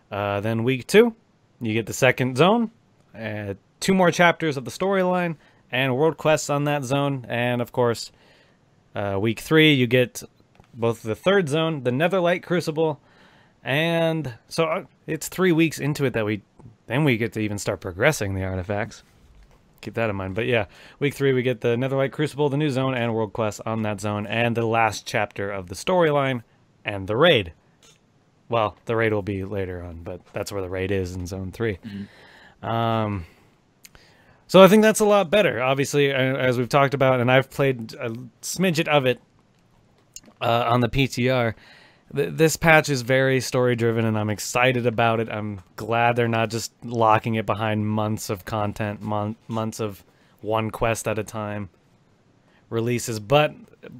Then week 2, you get the second zone, 2 more chapters of the storyline, and world quests on that zone. And of course, week 3, you get both the third zone, the Netherlight Crucible, and so it's 3 weeks into it that we get to even start progressing the artifacts. Keep that in mind. But yeah, week 3 we get the Netherlight Crucible, the new zone, and world quests on that zone, and the last chapter of the storyline and the raid. Well, the raid will be later on, but that's where the raid is in Zone 3. Mm-hmm. So I think that's a lot better. Obviously, as we've talked about, and I've played a smidget of it on the PTR. This patch is very story-driven, and I'm excited about it. I'm glad they're not just locking it behind months of content, months of one quest at a time releases. But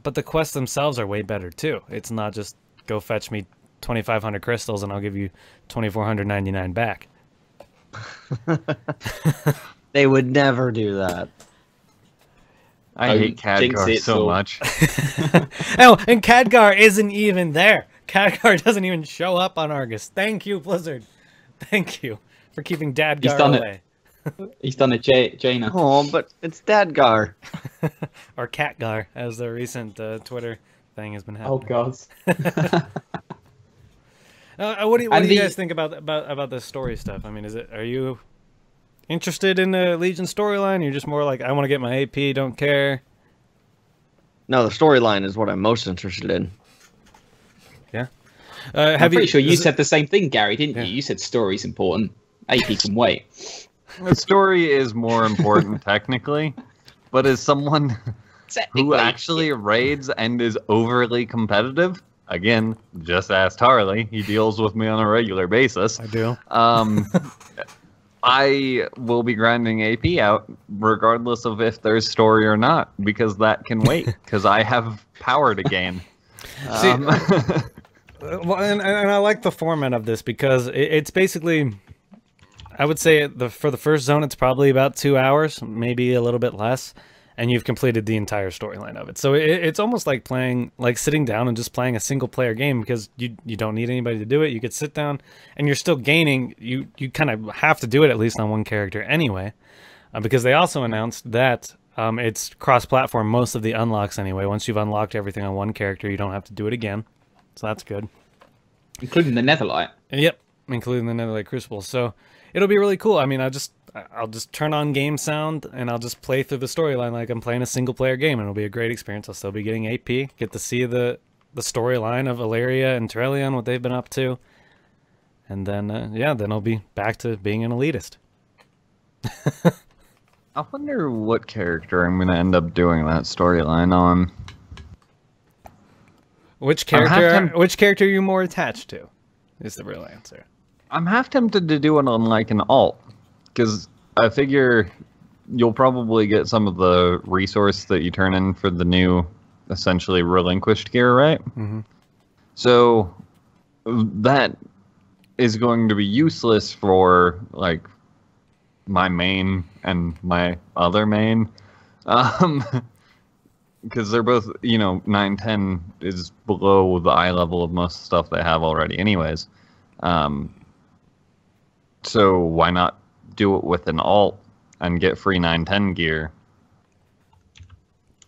the quests themselves are way better, too. It's not just go fetch me 2,500 crystals and I'll give you 2,499 back. They would never do that. I hate Khadgar so much. Oh, and Khadgar isn't even there. Khadgar doesn't even show up on Argus. Thank you, Blizzard. Thank you for keeping Dadgar away. He's done it, Jaina. Oh, but it's Dadgar. Or Catgar, as the recent Twitter thing has been happening. Oh, God. What do you guys think about this story stuff? I mean, are you interested in the Legion storyline? You're just more like, I want to get my AP, don't care. No, the storyline is what I'm most interested in. Yeah. I'm pretty sure you said the same thing, Gary, didn't you? You said story's important. AP can wait. The story is more important technically, but as someone who actually raids and is overly competitive, again, just ask Tarley. He deals with me on a regular basis. I do. I will be grinding AP out regardless of if there's story or not, because that can wait, because I have power to gain. Well, and I like the format of this because it's basically, I would say for the first zone, it's probably about 2 hours, maybe a little bit less, and you've completed the entire storyline of it. So it's almost like sitting down and just playing a single player game, because you don't need anybody to do it. You could sit down and you're still gaining. You kind of have to do it at least on one character anyway, because they also announced that it's cross-platform most of the unlocks anyway. Once you've unlocked everything on one character, you don't have to do it again. So that's good. Including the Netherlight. Yep, including the Netherlight Crucible. So it'll be really cool. I mean, I'll just turn on game sound and I'll just play through the storyline like I'm playing a single player game, and it'll be a great experience. I'll still be getting AP, get to see the storyline of Ilaria and Trellion, what they've been up to. And then, then I'll be back to being an elitist. I wonder what character I'm going to end up doing that storyline on. Which character are you more attached to, is the real answer. I'm half tempted to do it on like an alt, because I figure you'll probably get some of the resource that you turn in for the new, essentially relinquished gear, right? Mm-hmm. So that is going to be useless for like my main and my other main. Because they're both, 9-10 is below the eye level of most stuff they have already anyways. So why not do it with an alt and get free 9-10 gear?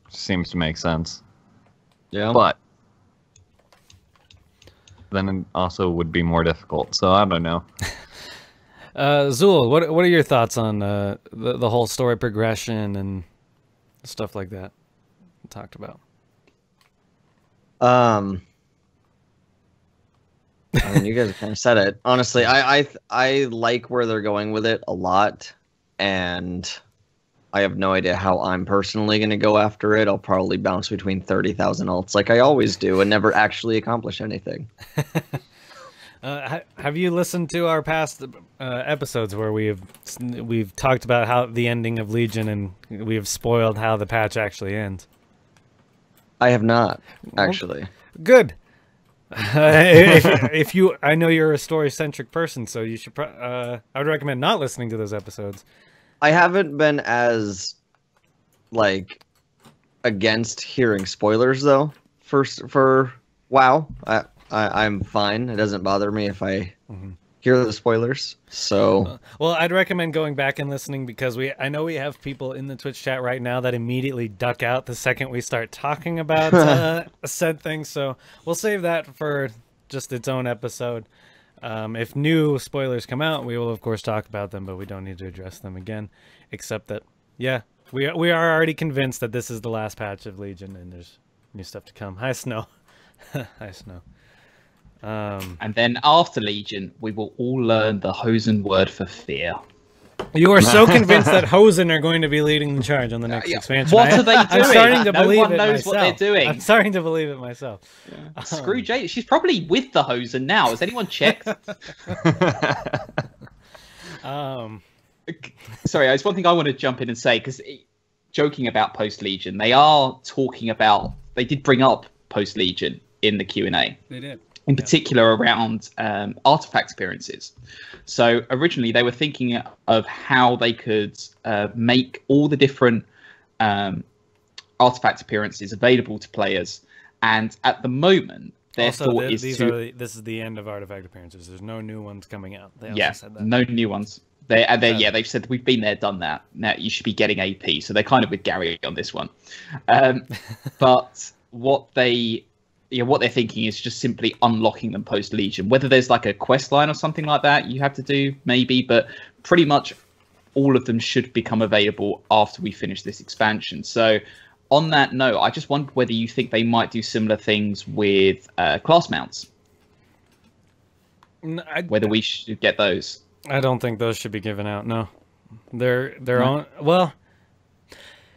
Seems to make sense. Yeah. But then it also would be more difficult, so I don't know. Zool, what are your thoughts on the whole story progression and stuff like that we talked about? I mean, you guys kind of said it. Honestly, I like where they're going with it a lot, and I have no idea how I'm personally going to go after it. I'll probably bounce between 30,000 alts like I always do and never actually accomplish anything. Have you listened to our past episodes where we've talked about how the ending of Legion and we have spoiled how the patch actually ends? I have not, actually. Good. If you, I know you're a story-centric person, so you should. I would recommend not listening to those episodes. I haven't been as like against hearing spoilers though. For WoW, I'm fine. It doesn't bother me if I hear the spoilers. So well, I'd recommend going back and listening because I know we have people in the Twitch chat right now that immediately duck out the second we start talking about said thing. So we'll save that for just its own episode. If new spoilers come out, we will of course talk about them, but we don't need to address them again. Except that, yeah, we are already convinced that this is the last patch of Legion, and there's new stuff to come. Hi, Snow. Hi, Snow. And then after Legion, we will all learn the Hosen word for fear. You are so convinced that Hosen are going to be leading the charge on the next expansion. What are they doing? I'm starting to believe no one it knows myself. what they're doing. I'm starting to believe it myself. Yeah. Screw Jade. She's probably with the Hosen now. Has anyone checked? Sorry, there's one thing I want to jump in and say, because joking about post-Legion, they are talking about, they did bring up post-Legion in the Q&A. They did. In particular around artifact appearances. So originally they were thinking of how they could make all the different artifact appearances available to players. And at the moment, their thought is this is the end of artifact appearances. There's no new ones coming out. They also said that. No new ones. They've said we've been there, done that. Now you should be getting AP. So they're kind of with Gary on this one. But what they're thinking is just simply unlocking them post Legion. Whether there's like a quest line or something like that you have to do, maybe, but pretty much all of them should become available after we finish this expansion. So on that note, I just wondered whether you think they might do similar things with class mounts. Whether we should get those. I don't think those should be given out. No, they're on. Well,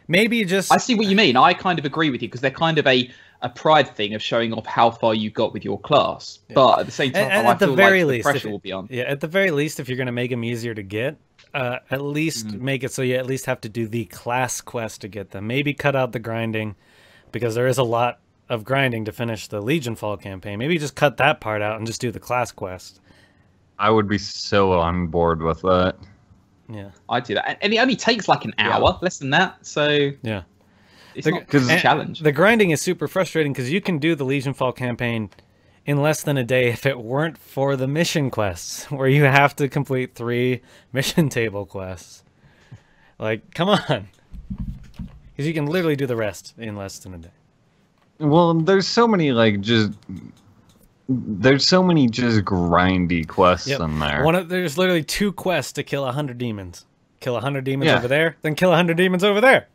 maybe just. I see what you mean. I kind of agree with you because they're kind of a pride thing of showing off how far you got with your class. Yeah. But at the same time, I feel like the pressure will be on. Yeah, at the very least, if you're going to make them easier to get, at least make it so you at least have to do the class quest to get them. Maybe cut out the grinding, because there is a lot of grinding to finish the Legion Fall campaign. Maybe just cut that part out and just do the class quest. I would be so on board with that. Yeah, I'd do that. And it only takes like an hour, less than that. So yeah. It's not a challenge. The grinding is super frustrating because you can do the Legion Fall campaign in less than a day if it weren't for the mission quests, where you have to complete 3 mission table quests. Like, come on. Because you can literally do the rest in less than a day. Well, there's so many, like, there's so many just grindy quests in there. There's literally 2 quests to kill 100 demons. Kill 100 demons over there, then kill 100 demons over there.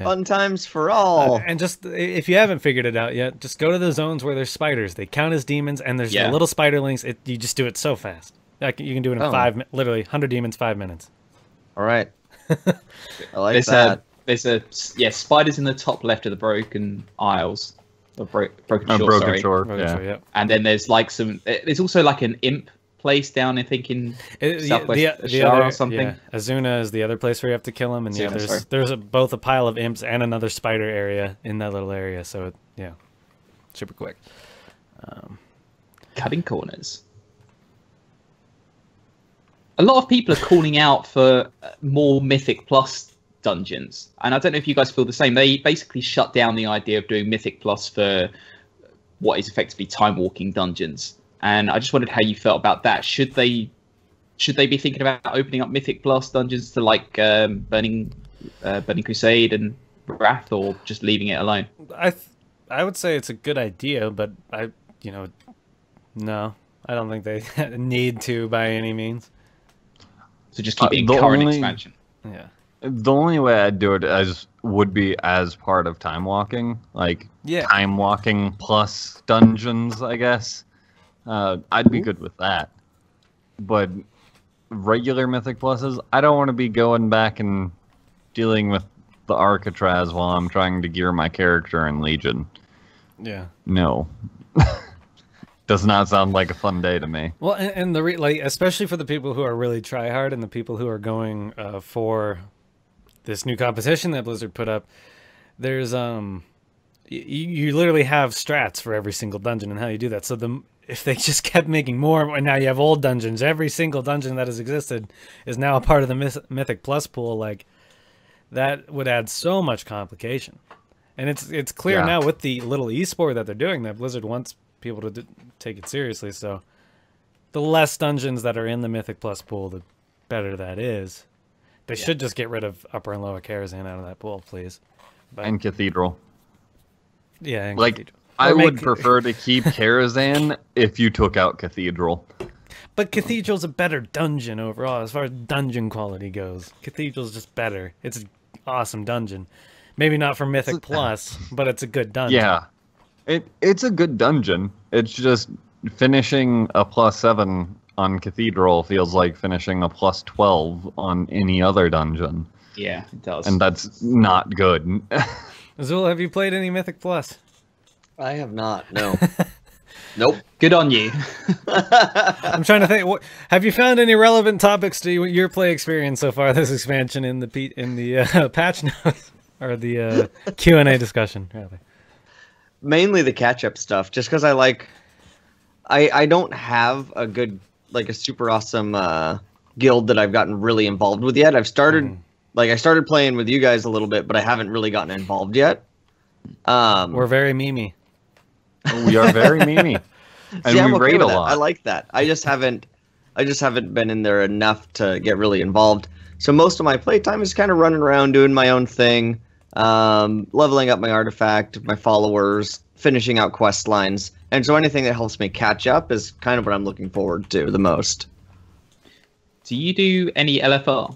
Fun times for all. And just, if you haven't figured it out yet, just go to the zones where there's spiders. They count as demons, and there's the little spiderlings. You just do it so fast. Like, you can do it in literally 100 demons, 5 minutes. All right. I like that. There's spiders in the top left of the Broken Isles. Broken Shore, yeah. And then there's like there's also like an imp place down, I think, in Southwest Ashara or something. Yeah. Azuna is the other place where you have to kill them, and there's both a pile of imps and another spider area in that little area. So super quick. Cutting corners. A lot of people are calling out for more Mythic Plus dungeons, and I don't know if you guys feel the same. They basically shut down the idea of doing Mythic Plus for what is effectively time walking dungeons. And I just wondered how you felt about that. Should they be thinking about opening up Mythic Plus dungeons to like Burning Crusade and Wrath, or just leaving it alone? I would say it's a good idea, but no, I don't think they need to by any means. So just keep it in current expansion. Yeah. The only way I'd do it would be as part of time walking, like time walking plus dungeons, I guess. I'd be good with that. But regular Mythic Pluses, I don't want to be going back and dealing with the Arcatraz while I'm trying to gear my character in Legion. Yeah. No. does not sound like a fun day to me. Well, and like especially for the people who are really try hard and the people who are going for this new competition that Blizzard put up, there's you literally have strats for every single dungeon and how you do that. So if they just kept making more, and now you have old dungeons, every single dungeon that has existed is now a part of the Mythic Plus pool. Like that would add so much complication. And it's clear now with the little esport that they're doing that Blizzard wants people to take it seriously. So the less dungeons that are in the Mythic Plus pool, the better that is. They should just get rid of Upper and Lower Karazhan out of that pool, please. And Cathedral. Yeah, and like Cathedral. I would prefer to keep Karazhan if you took out Cathedral. But Cathedral's a better dungeon overall as far as dungeon quality goes. Cathedral's just better. It's an awesome dungeon. Maybe not for Mythic Plus, but it's a good dungeon. Yeah. It's a good dungeon. It's just finishing a +7 on Cathedral feels like finishing a +12 on any other dungeon. Yeah, it does. And that's not good. Azul, have you played any Mythic Plus? I have not. No. Nope. Good on you. I'm trying to think. Have you found any relevant topics to your play experience so far this expansion in the patch notes or the Q&A discussion? Rather. Mainly the catch-up stuff, just because I don't have a super awesome guild that I've gotten really involved with yet. I've started I started playing with you guys a little bit, but I haven't really gotten involved yet. We're very memey. We are very memey. And we raid a lot. I like that. I just haven't been in there enough to get really involved. So most of my playtime is kind of running around doing my own thing, leveling up my artifact, my followers, finishing out quest lines. And so anything that helps me catch up is kind of what I'm looking forward to the most. Do you do any LFR?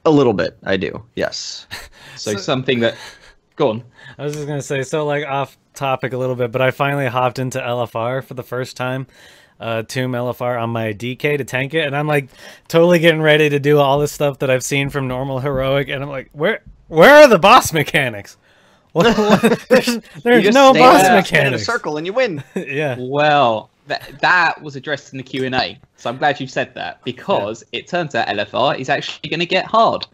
A little bit, I do, yes. So something that... Go on. I was just going to say, so like off topic a little bit, but I finally hopped into LFR for the first time. Tomb LFR on my DK to tank it, and I'm like totally getting ready to do all this stuff that I've seen from normal heroic, and I'm like, where are the boss mechanics? There's no boss mechanics. In a circle and you win. Yeah. Well, that was addressed in the Q&A, so I'm glad you said that, because it turns out LFR is actually going to get hard.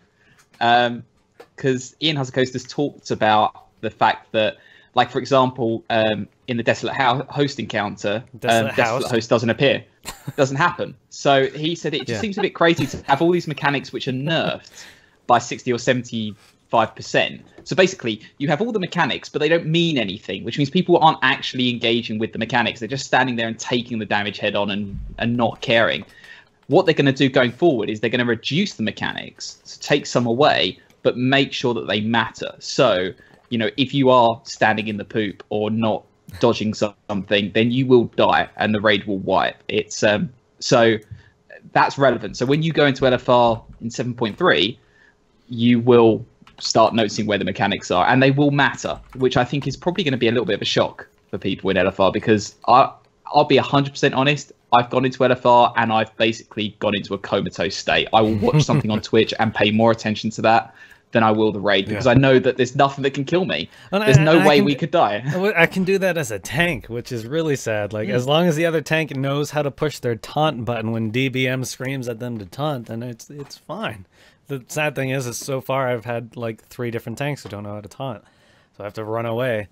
Because Ion Hazzikostas talked about the fact that, like, for example, in the Desolate Host encounter, Desolate Host doesn't appear. Doesn't happen. So he said it just seems a bit crazy to have all these mechanics which are nerfed by 60 or 75%. So basically, you have all the mechanics, but they don't mean anything, which means people aren't actually engaging with the mechanics. They're just standing there and taking the damage head on and not caring. What they're going to do going forward is they're going to reduce the mechanics, so take some away, but make sure that they matter. So, you know, if you are standing in the poop or not dodging something, then you will die and the raid will wipe. It's so that's relevant. So when you go into LFR in 7.3, you will start noticing where the mechanics are, and they will matter, which I think is probably going to be a little bit of a shock for people in LFR, because I'll be 100% honest. I've gone into LFR and I've basically gone into a comatose state. I will watch something on Twitch and pay more attention to that than I will the raid, because I know that there's nothing that can kill me. There's no way we could die. I can do that as a tank, which is really sad. Like, as long as the other tank knows how to push their taunt button when DBM screams at them to taunt, then it's fine. The sad thing is so far I've had like 3 different tanks who don't know how to taunt, so I have to run away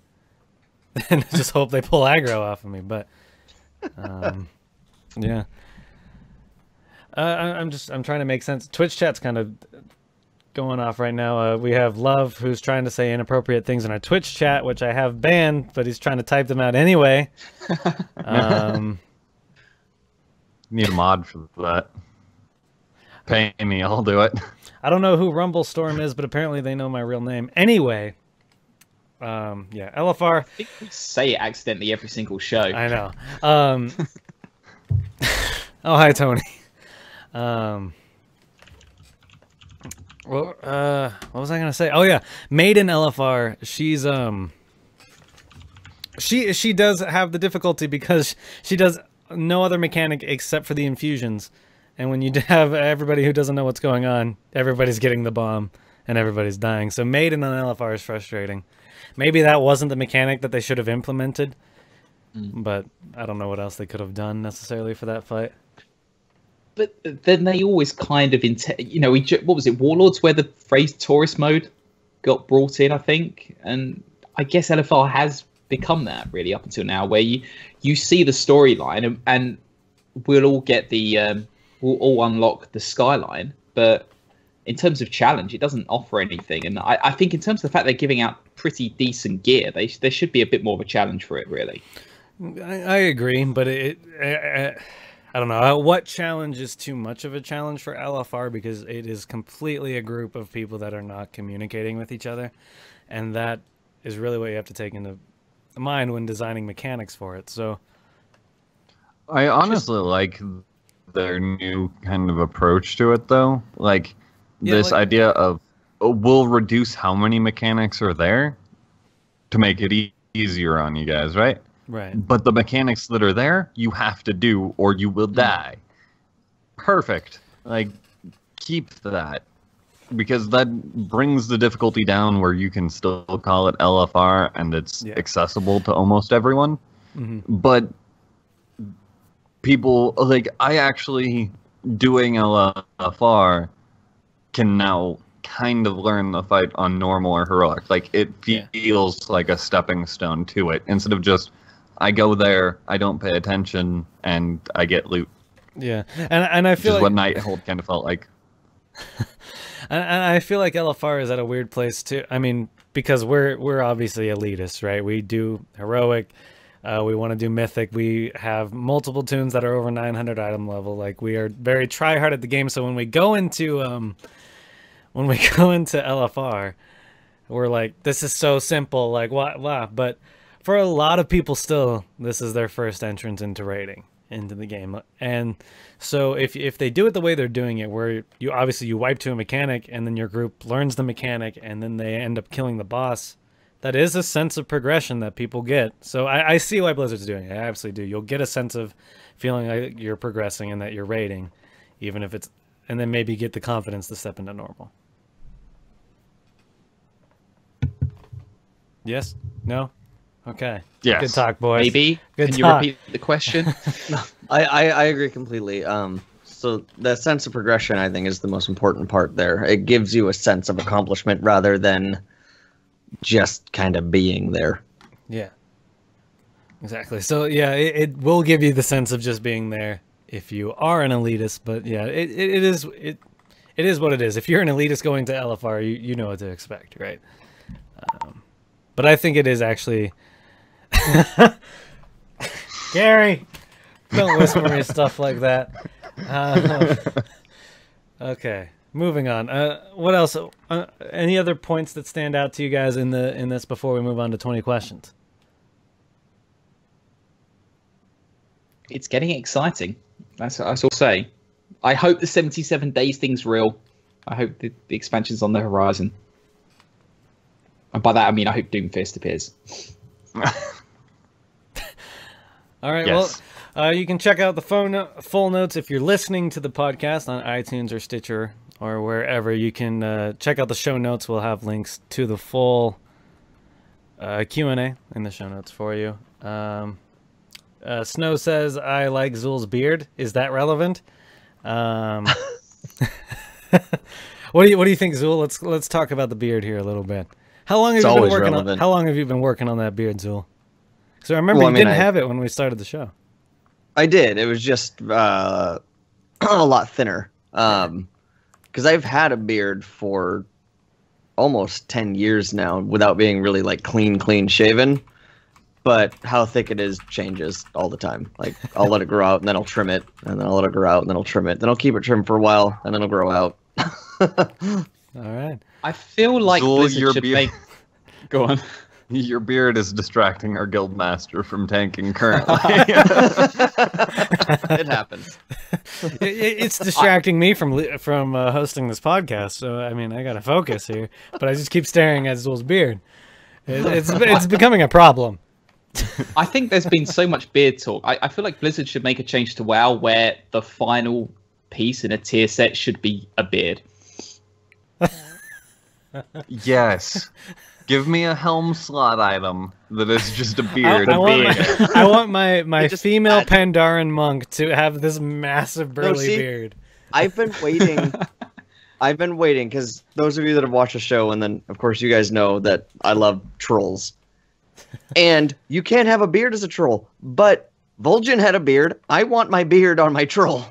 and just hope they pull aggro off of me. But yeah, I'm trying to make sense. Twitch chat's kind of going off right now. We have Love, who's trying to say inappropriate things in our Twitch chat, which I have banned, but he's trying to type them out anyway. Need a mod for that. Pay me, I'll do it. I don't know who Rumblestorm is, but apparently they know my real name. Anyway, yeah, LFR. I think we say it accidentally every single show. I know. Oh, hi, Tony. Well, what was I gonna say? Oh yeah, Maiden LFR. She's she does have the difficulty because she does no other mechanic except for the infusions. And when you have everybody who doesn't know what's going on, everybody's getting the bomb and everybody's dying. So Maiden on LFR is frustrating. Maybe that wasn't the mechanic that they should have implemented. but I don't know what else they could have done necessarily for that fight. But then they always kind of, what was it, Warlords, where the phrase tourist mode got brought in, I think, and I guess LFR has become that really up until now, where you see the storyline and we'll all get we'll all unlock the skyline, but in terms of challenge, it doesn't offer anything. And I think in terms of the fact they're giving out pretty decent gear, there should be a bit more of a challenge for it, really. I agree, but I don't know. What challenge is too much of a challenge for LFR, because it is completely a group of people that are not communicating with each other, and that is really what you have to take into mind when designing mechanics for it. So I honestly like their new kind of approach to it, though. Like, this idea of we'll reduce how many mechanics are there to make it easier on you guys, right? Right. But the mechanics that are there, you have to do or you will die. Perfect. Like, keep that. Because that brings the difficulty down where you can still call it LFR and it's accessible to almost everyone. But people, like, I actually, doing LFR, can now kind of learn the fight on normal or heroic. Like, it feels like a stepping stone to it, instead of just, I go there, I don't pay attention, and I get loot. Yeah, and I feel like what Nighthold kind of felt like. And I feel like LFR is at a weird place too. I mean, because we're obviously elitists, right? We do heroic, we want to do mythic. We have multiple tunes that are over 900 item level. Like, we are very try hard at the game. So when we go into LFR, we're like, this is so simple. Like, what? But for a lot of people, still, this is their first entrance into raiding into the game. And so if they do it the way they're doing it, where you wipe to a mechanic and then your group learns the mechanic and then they end up killing the boss, that is a sense of progression that people get. So I see why Blizzard's doing it. I absolutely do. You'll get a sense of feeling like you're progressing and that you're raiding, even if it's, and then maybe get the confidence to step into normal. Yes? No? Okay. Yes. Good talk, boys. Maybe. Good Can talk. you repeat the question? I agree completely. So the sense of progression, I think, is the most important part there. It gives you a sense of accomplishment rather than just kind of being there. Yeah. Exactly. So yeah, it will give you the sense of just being there if you are an elitist, but yeah, it is what it is. If you're an elitist going to LFR, you know what to expect, right? But I think it is actually Gary, don't whisper me stuff like that. Okay, moving on. What else? Any other points that stand out to you guys in this before we move on to 20 questions? It's getting exciting. That's what I will say. I hope the 77 days thing's real. I hope the expansion's on the horizon. And by that I mean I hope Doomfist appears. All right, yes. Well, you can check out the full notes if you're listening to the podcast on iTunes or Stitcher or wherever. You can check out the show notes. We'll have links to the full Q&A in the show notes for you. Snow says, I like Zul's beard. Is that relevant? What do you think, Zul? Let's talk about the beard here a little bit. How long have you been working on? How long have you been working on that beard, Zul? So I remember you didn't have it when we started the show. I did. It was just a lot thinner. Because I've had a beard for almost 10 years now without being really like clean shaven. But how thick it is changes all the time. Like, I'll let it grow out and then I'll trim it, and then I'll let it grow out and then I'll trim it. Then I'll keep it trimmed for a while and then it'll grow out. All right. I feel like Zul, Blizzard should make... Go on. Your beard is distracting our guild master from tanking currently. It happens. It's distracting me from hosting this podcast. So I mean, I gotta focus here. But I just keep staring at Zul's beard. It's becoming a problem. I think there's been so much beard talk. I feel like Blizzard should make a change to WoW where the final piece in a tier set should be a beard. Yes. Give me a helm slot item that is just a beard. I want my Just female add- Pandaren monk to have this massive burly see, beard. I've been waiting. I've been waiting because those of you that have watched the show, and then of course you guys know that I love trolls. And you can't have a beard as a troll, but Vol'jin had a beard. I want my beard on my troll.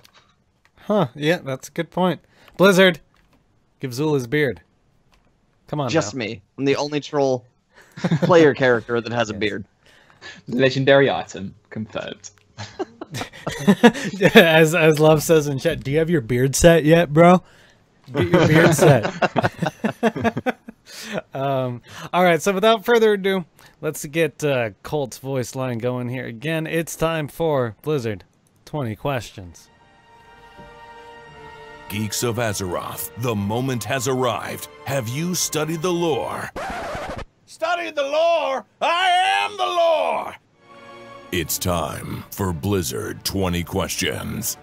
Huh? Yeah, that's a good point. Blizzard, give Zul his beard. Come on, Just now. me. I'm the only troll player character that has a beard. Legendary item confirmed. as Love says in chat, do you have your beard set yet, bro? Get your beard set. All right, so without further ado, let's get Colt's voice line going here. Again, it's time for Blizzard 20 questions. Geeks of Azeroth, the moment has arrived. Have you studied the lore? Studied the lore? I am the lore! It's time for Blizzard 20 questions.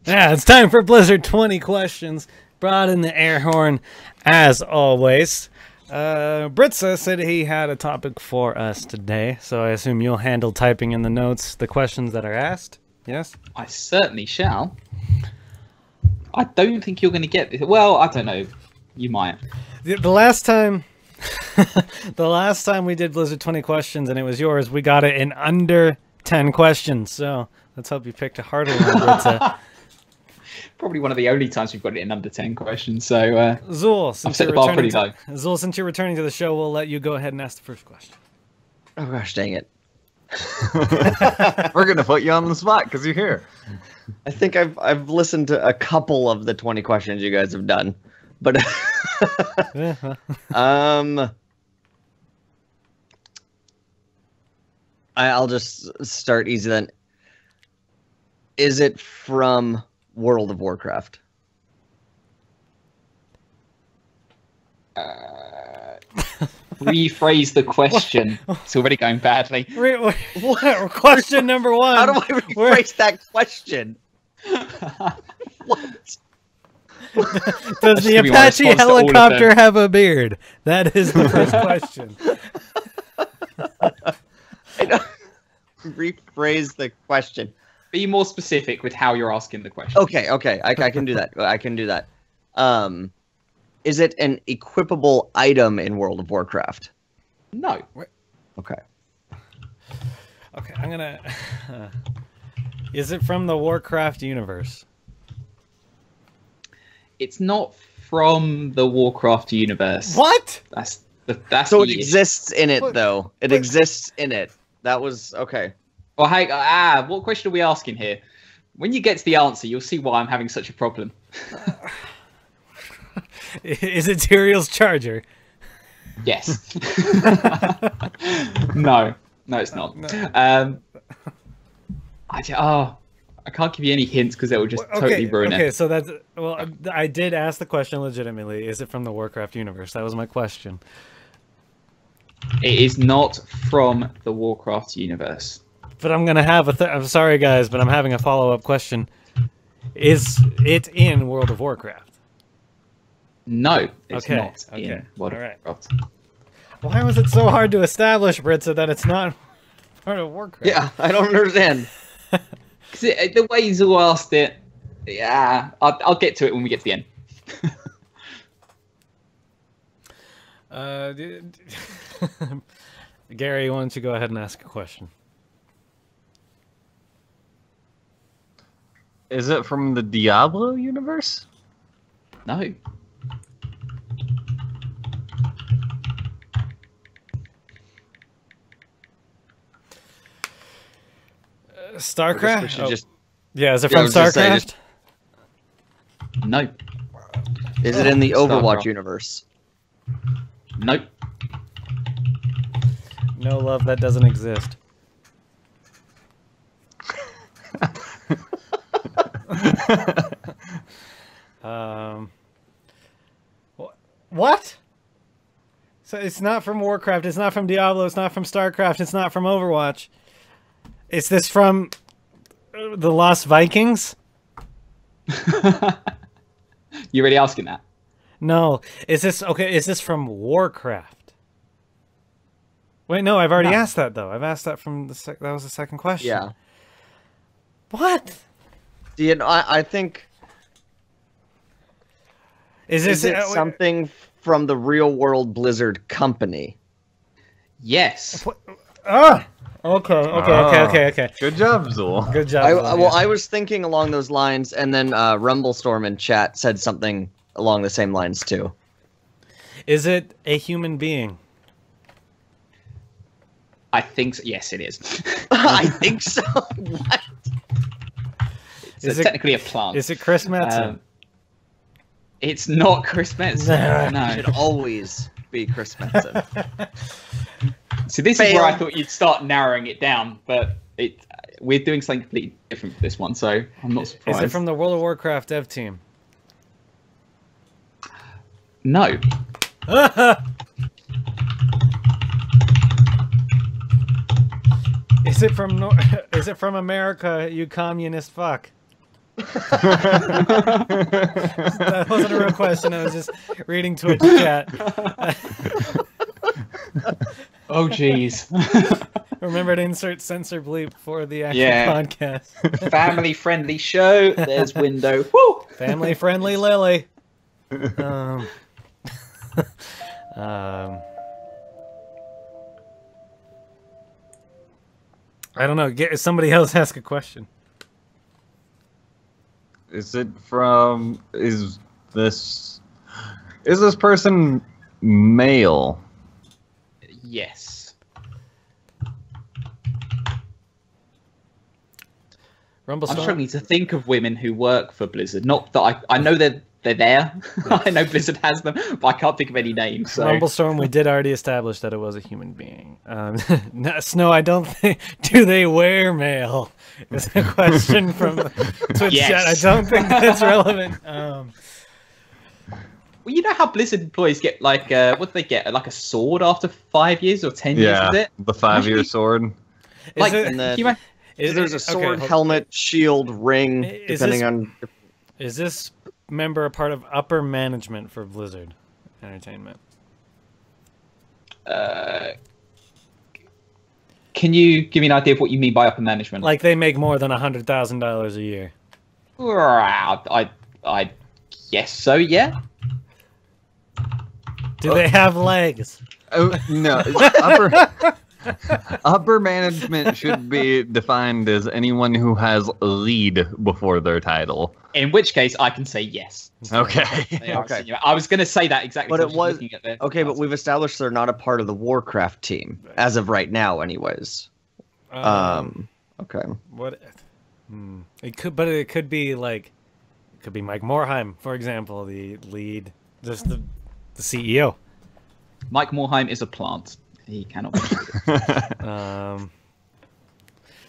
Yeah, it's time for Blizzard 20 questions. Brought in the air horn, as always. Britzza said he had a topic for us today, so I assume you'll handle typing in the notes the questions that are asked. Yes? I certainly shall. I don't think you're going to get this. Well, I don't know. You might. The last time... the last time we did Blizzard 20 questions and it was yours, we got it in under 10 questions. So let's hope you picked a harder one, Britzza. Probably one of the only times we've got it in under 10 questions. So, Zul, I've set the bar pretty low. Zul, since you're returning to the show, we'll let you go ahead and ask the first question. Oh gosh, dang it. We're gonna put you on the spot because you're here. I think I've listened to a couple of the 20 questions you guys have done. But I'll just start easy then. Is it from World of Warcraft? Rephrase the question. It's already going badly. What? Question number one. How do I rephrase that question? What? Does the gonna be my Apache response to all of helicopter them. have a beard? That is the first question. I don't rephrase the question. Be more specific with how you're asking the question. Okay, I can do that. I can do that. Is it an equipable item in World of Warcraft? No. Okay. Okay, I'm gonna... is it from the Warcraft universe? It's not from the Warcraft universe. What? That's So it the issue. exists in it, though. It exists in it. That was... Okay. Well, hey, what question are we asking here? When you get to the answer, you'll see why I'm having such a problem. Is it Tyrael's charger? Yes. No, it's not. No. I can't give you any hints because it will just totally ruin it. Okay, so that's... Well, I did ask the question legitimately. Is it from the Warcraft universe? That was my question. It is not from the Warcraft universe. But I'm gonna have a... I'm sorry, guys, but I'm having a follow-up question. Is it in World of Warcraft? No, it's Okay, not okay, in World of alright. Warcraft. Why was it so hard to establish, Britzza, that it's not part of Warcraft? Yeah, I don't understand. The way Zul asked it, yeah, I'll get to it when we get to the end. Gary, why don't you go ahead and ask a question? Is it from the Diablo universe? No. StarCraft? We should just... Yeah, is it Yeah, I from was gonna say, StarCraft? No. Is it in the Overwatch Starcraft. universe? Nope. No, love, that doesn't exist. What? So it's not from Warcraft, it's not from Diablo, it's not from StarCraft, it's not from Overwatch. Is this from the Lost Vikings? You really asking that? No. Is this okay? Is this from Warcraft? Wait, no. I've already asked that though. I've asked that from the that was the second question. Yeah. What? You know, I think. Is Is it something from the real world Blizzard company? Yes. Ah. Okay. Good job, Zool. Good job. Well, I was thinking along those lines, and then Rumblestorm in chat said something along the same lines too. Is it a human being? I think so. Yes, it is. I think so. What? It's technically a plant. Is it Chris Metzen? It's not Chris Metzen. No. It should always be Chris Metzen. So this is where I thought you'd start narrowing it down, but we're doing something completely different for this one, so I'm not surprised. Is it from the World of Warcraft dev team? No. Is it from Is it from America, you communist fuck? That wasn't a real question. I was just reading Twitch chat. Oh, jeez. Remember to insert censor bleep for the actual podcast. Family-friendly show. There's window. Woo! Family-friendly Lily. I don't know. Somebody else ask a question. Is it from? Is this person male? Yes. I'm struggling to think of women who work for Blizzard. Not that I know they're there. I know Blizzard has them, but I can't think of any names. So. Rumblestorm, we did already establish that it was a human being. Snow, I don't think. Do they wear mail? Is a question from Twitch chat. I don't think that's relevant. Well, you know how Blizzard employees get like what do they get? Like a sword after 5 years or 10 years? Is it the 5-year sword? Like, there's a sword, helmet, shield, ring, depending on. Is this member a part of upper management for Blizzard Entertainment? Can you give me an idea of what you mean by upper management? Like they make more than $100,000 a year. I guess so. Yeah. Do they have legs? Oh no. Upper management should be defined as anyone who has lead before their title. In which case, I can say yes. Okay. Okay. I was going to say that exactly. But it was okay. But we've established they're not a part of the Warcraft team as of right now, anyways. Okay. What? It could, but it could be like, it could be Mike Morheim, for example, the lead, just the CEO. Mike Morheim is a plant. He cannot.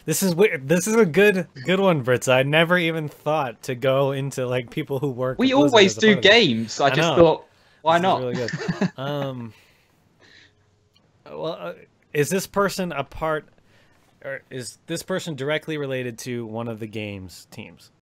This is weird. This is a good one, Britzza. I never even thought to go into like people who work. We always do games. I just thought, why not? Really good. Well, is this person a part, or is this person directly related to one of the games teams?